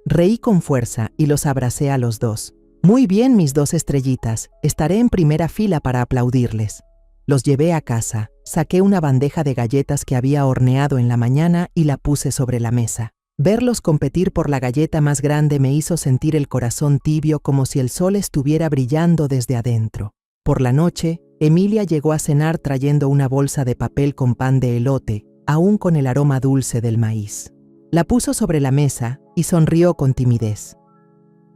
Reí con fuerza y los abracé a los 2. Muy bien, mis 2 estrellitas. Estaré en primera fila para aplaudirles. Los llevé a casa, saqué una bandeja de galletas que había horneado en la mañana y la puse sobre la mesa. Verlos competir por la galleta más grande me hizo sentir el corazón tibio como si el sol estuviera brillando desde adentro. Por la noche, Emilia llegó a cenar trayendo una bolsa de papel con pan de elote, aún con el aroma dulce del maíz. La puso sobre la mesa y sonrió con timidez.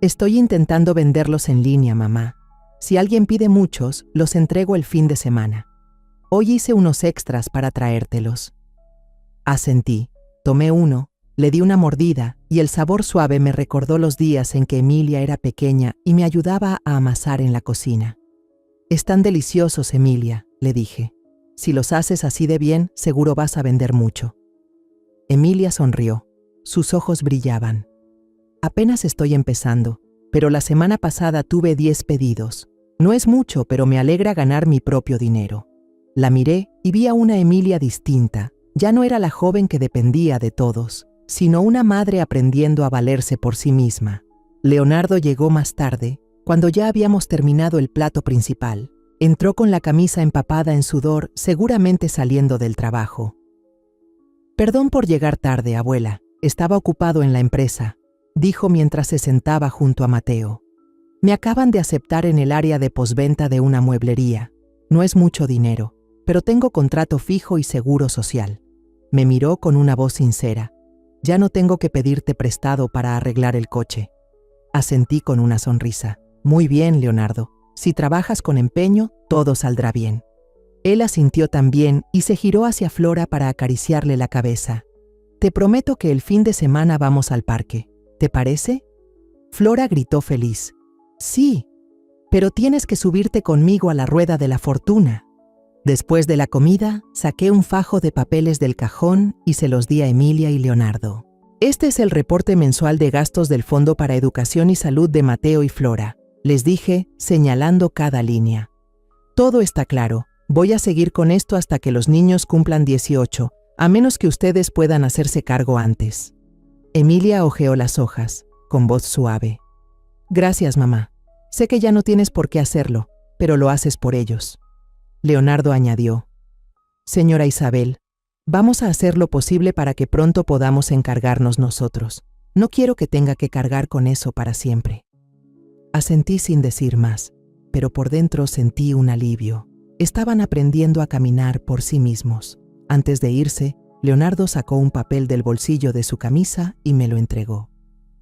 Estoy intentando venderlos en línea, mamá. Si alguien pide muchos, los entrego el fin de semana. Hoy hice unos extras para traértelos. Asentí, tomé uno, le di una mordida y el sabor suave me recordó los días en que Emilia era pequeña y me ayudaba a amasar en la cocina. Están deliciosos, Emilia, le dije. Si los haces así de bien, seguro vas a vender mucho. Emilia sonrió. Sus ojos brillaban. Apenas estoy empezando, pero la semana pasada tuve 10 pedidos. No es mucho, pero me alegra ganar mi propio dinero. La miré y vi a una Emilia distinta. Ya no era la joven que dependía de todos, sino una madre aprendiendo a valerse por sí misma. Leonardo llegó más tarde, cuando ya habíamos terminado el plato principal. Entró con la camisa empapada en sudor, seguramente saliendo del trabajo. Perdón por llegar tarde, abuela. Estaba ocupado en la empresa, dijo mientras se sentaba junto a Mateo. Me acaban de aceptar en el área de postventa de una mueblería. No es mucho dinero, pero tengo contrato fijo y seguro social. Me miró con una voz sincera. Ya no tengo que pedirte prestado para arreglar el coche. Asentí con una sonrisa. Muy bien, Leonardo. Si trabajas con empeño, todo saldrá bien. Él asintió también y se giró hacia Flora para acariciarle la cabeza. Te prometo que el fin de semana vamos al parque. ¿Te parece? Flora gritó feliz. Sí. pero tienes que subirte conmigo a la rueda de la fortuna. Después de la comida, saqué un fajo de papeles del cajón y se los di a Emilia y Leonardo. Este es el reporte mensual de gastos del Fondo para Educación y Salud de Mateo y Flora, les dije, señalando cada línea. Todo está claro. Voy a seguir con esto hasta que los niños cumplan 18, a menos que ustedes puedan hacerse cargo antes. Emilia hojeó las hojas, con voz suave. Gracias, mamá. Sé que ya no tienes por qué hacerlo, pero lo haces por ellos. Leonardo añadió. Señora Isabel, vamos a hacer lo posible para que pronto podamos encargarnos nosotros. No quiero que tenga que cargar con eso para siempre. Asentí sin decir más, pero por dentro sentí un alivio. Estaban aprendiendo a caminar por sí mismos. Antes de irse, Leonardo sacó un papel del bolsillo de su camisa y me lo entregó.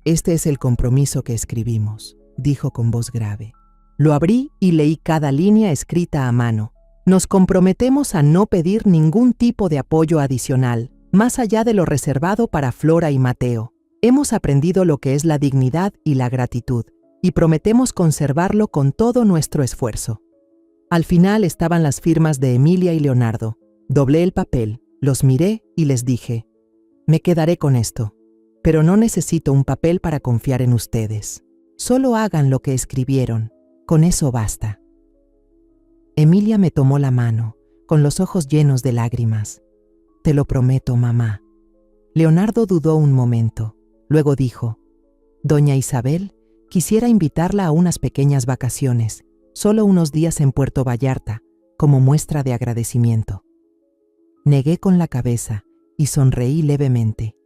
Este es el compromiso que escribimos, dijo con voz grave. Lo abrí y leí cada línea escrita a mano. Nos comprometemos a no pedir ningún tipo de apoyo adicional, más allá de lo reservado para Flora y Mateo. Hemos aprendido lo que es la dignidad y la gratitud, y prometemos conservarlo con todo nuestro esfuerzo. Al final estaban las firmas de Emilia y Leonardo. Doblé el papel, los miré y les dije, me quedaré con esto, pero no necesito un papel para confiar en ustedes. Solo hagan lo que escribieron, con eso basta. Emilia me tomó la mano, con los ojos llenos de lágrimas. Te lo prometo, mamá. Leonardo dudó un momento, luego dijo, Doña Isabel, quisiera invitarla a unas pequeñas vacaciones, solo unos días en Puerto Vallarta, como muestra de agradecimiento. Negué con la cabeza y sonreí levemente.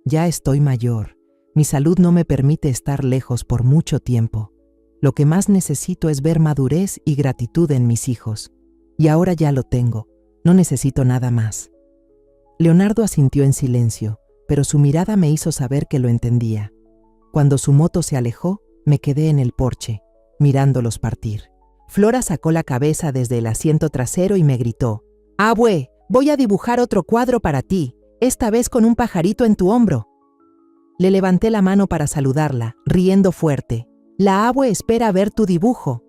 Ya estoy mayor, mi salud no me permite estar lejos por mucho tiempo. Lo que más necesito es ver madurez y gratitud en mis hijos. Y ahora ya lo tengo, no necesito nada más. Leonardo asintió en silencio, pero su mirada me hizo saber que lo entendía. Cuando su moto se alejó, me quedé en el porche, mirándolos partir. Flora sacó la cabeza desde el asiento trasero y me gritó, «Abue, voy a dibujar otro cuadro para ti, esta vez con un pajarito en tu hombro». Le levanté la mano para saludarla, riendo fuerte. «La abue espera ver tu dibujo».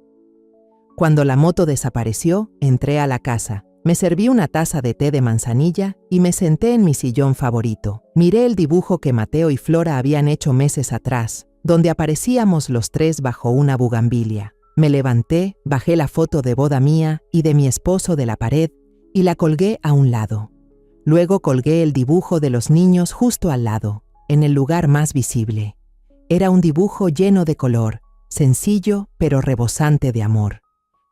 Cuando la moto desapareció, entré a la casa. Me serví una taza de té de manzanilla y me senté en mi sillón favorito. Miré el dibujo que Mateo y Flora habían hecho meses atrás, donde aparecíamos los tres bajo una bugambilia. Me levanté, bajé la foto de boda mía y de mi esposo de la pared y la colgué a un lado. Luego colgué el dibujo de los niños justo al lado, en el lugar más visible. Era un dibujo lleno de color, sencillo pero rebosante de amor.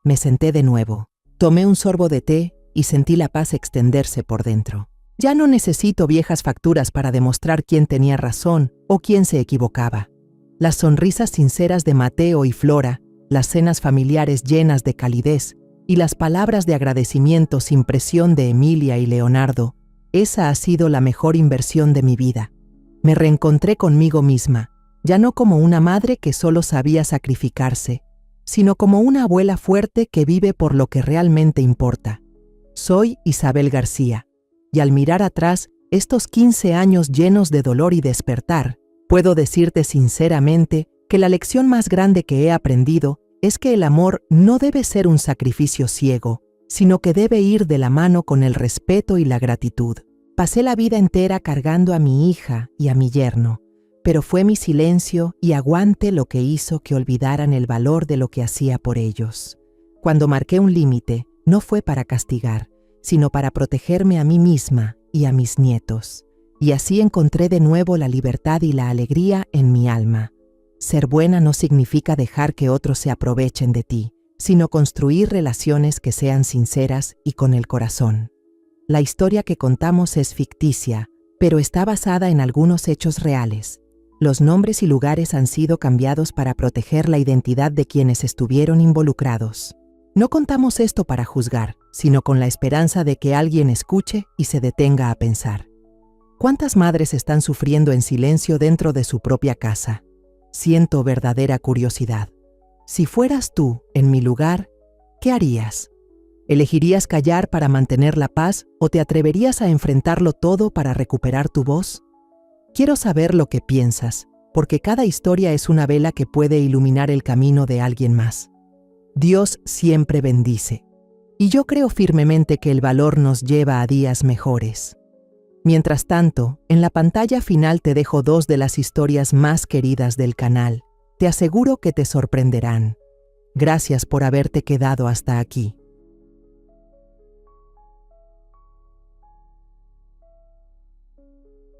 Me senté de nuevo, tomé un sorbo de té y sentí la paz extenderse por dentro. Ya no necesito viejas facturas para demostrar quién tenía razón o quién se equivocaba. Las sonrisas sinceras de Mateo y Flora, las cenas familiares llenas de calidez y las palabras de agradecimiento sin presión de Emilia y Leonardo, esa ha sido la mejor inversión de mi vida. Me reencontré conmigo misma, ya no como una madre que solo sabía sacrificarse, sino como una abuela fuerte que vive por lo que realmente importa. Soy Isabel García, y al mirar atrás estos 15 años llenos de dolor y despertar, puedo decirte sinceramente que la lección más grande que he aprendido es que el amor no debe ser un sacrificio ciego, sino que debe ir de la mano con el respeto y la gratitud. Pasé la vida entera cargando a mi hija y a mi yerno, pero fue mi silencio y aguante lo que hizo que olvidaran el valor de lo que hacía por ellos. Cuando marqué un límite, no fue para castigar, sino para protegerme a mí misma y a mis nietos. Y así encontré de nuevo la libertad y la alegría en mi alma. Ser buena no significa dejar que otros se aprovechen de ti, sino construir relaciones que sean sinceras y con el corazón. La historia que contamos es ficticia, pero está basada en algunos hechos reales. Los nombres y lugares han sido cambiados para proteger la identidad de quienes estuvieron involucrados. No contamos esto para juzgar, sino con la esperanza de que alguien escuche y se detenga a pensar. ¿Cuántas madres están sufriendo en silencio dentro de su propia casa? Siento verdadera curiosidad. Si fueras tú en mi lugar, ¿qué harías? ¿Elegirías callar para mantener la paz o te atreverías a enfrentarlo todo para recuperar tu voz? Quiero saber lo que piensas, porque cada historia es una vela que puede iluminar el camino de alguien más. Dios siempre bendice. Y yo creo firmemente que el valor nos lleva a días mejores. Mientras tanto, en la pantalla final te dejo 2 de las historias más queridas del canal. Te aseguro que te sorprenderán. Gracias por haberte quedado hasta aquí.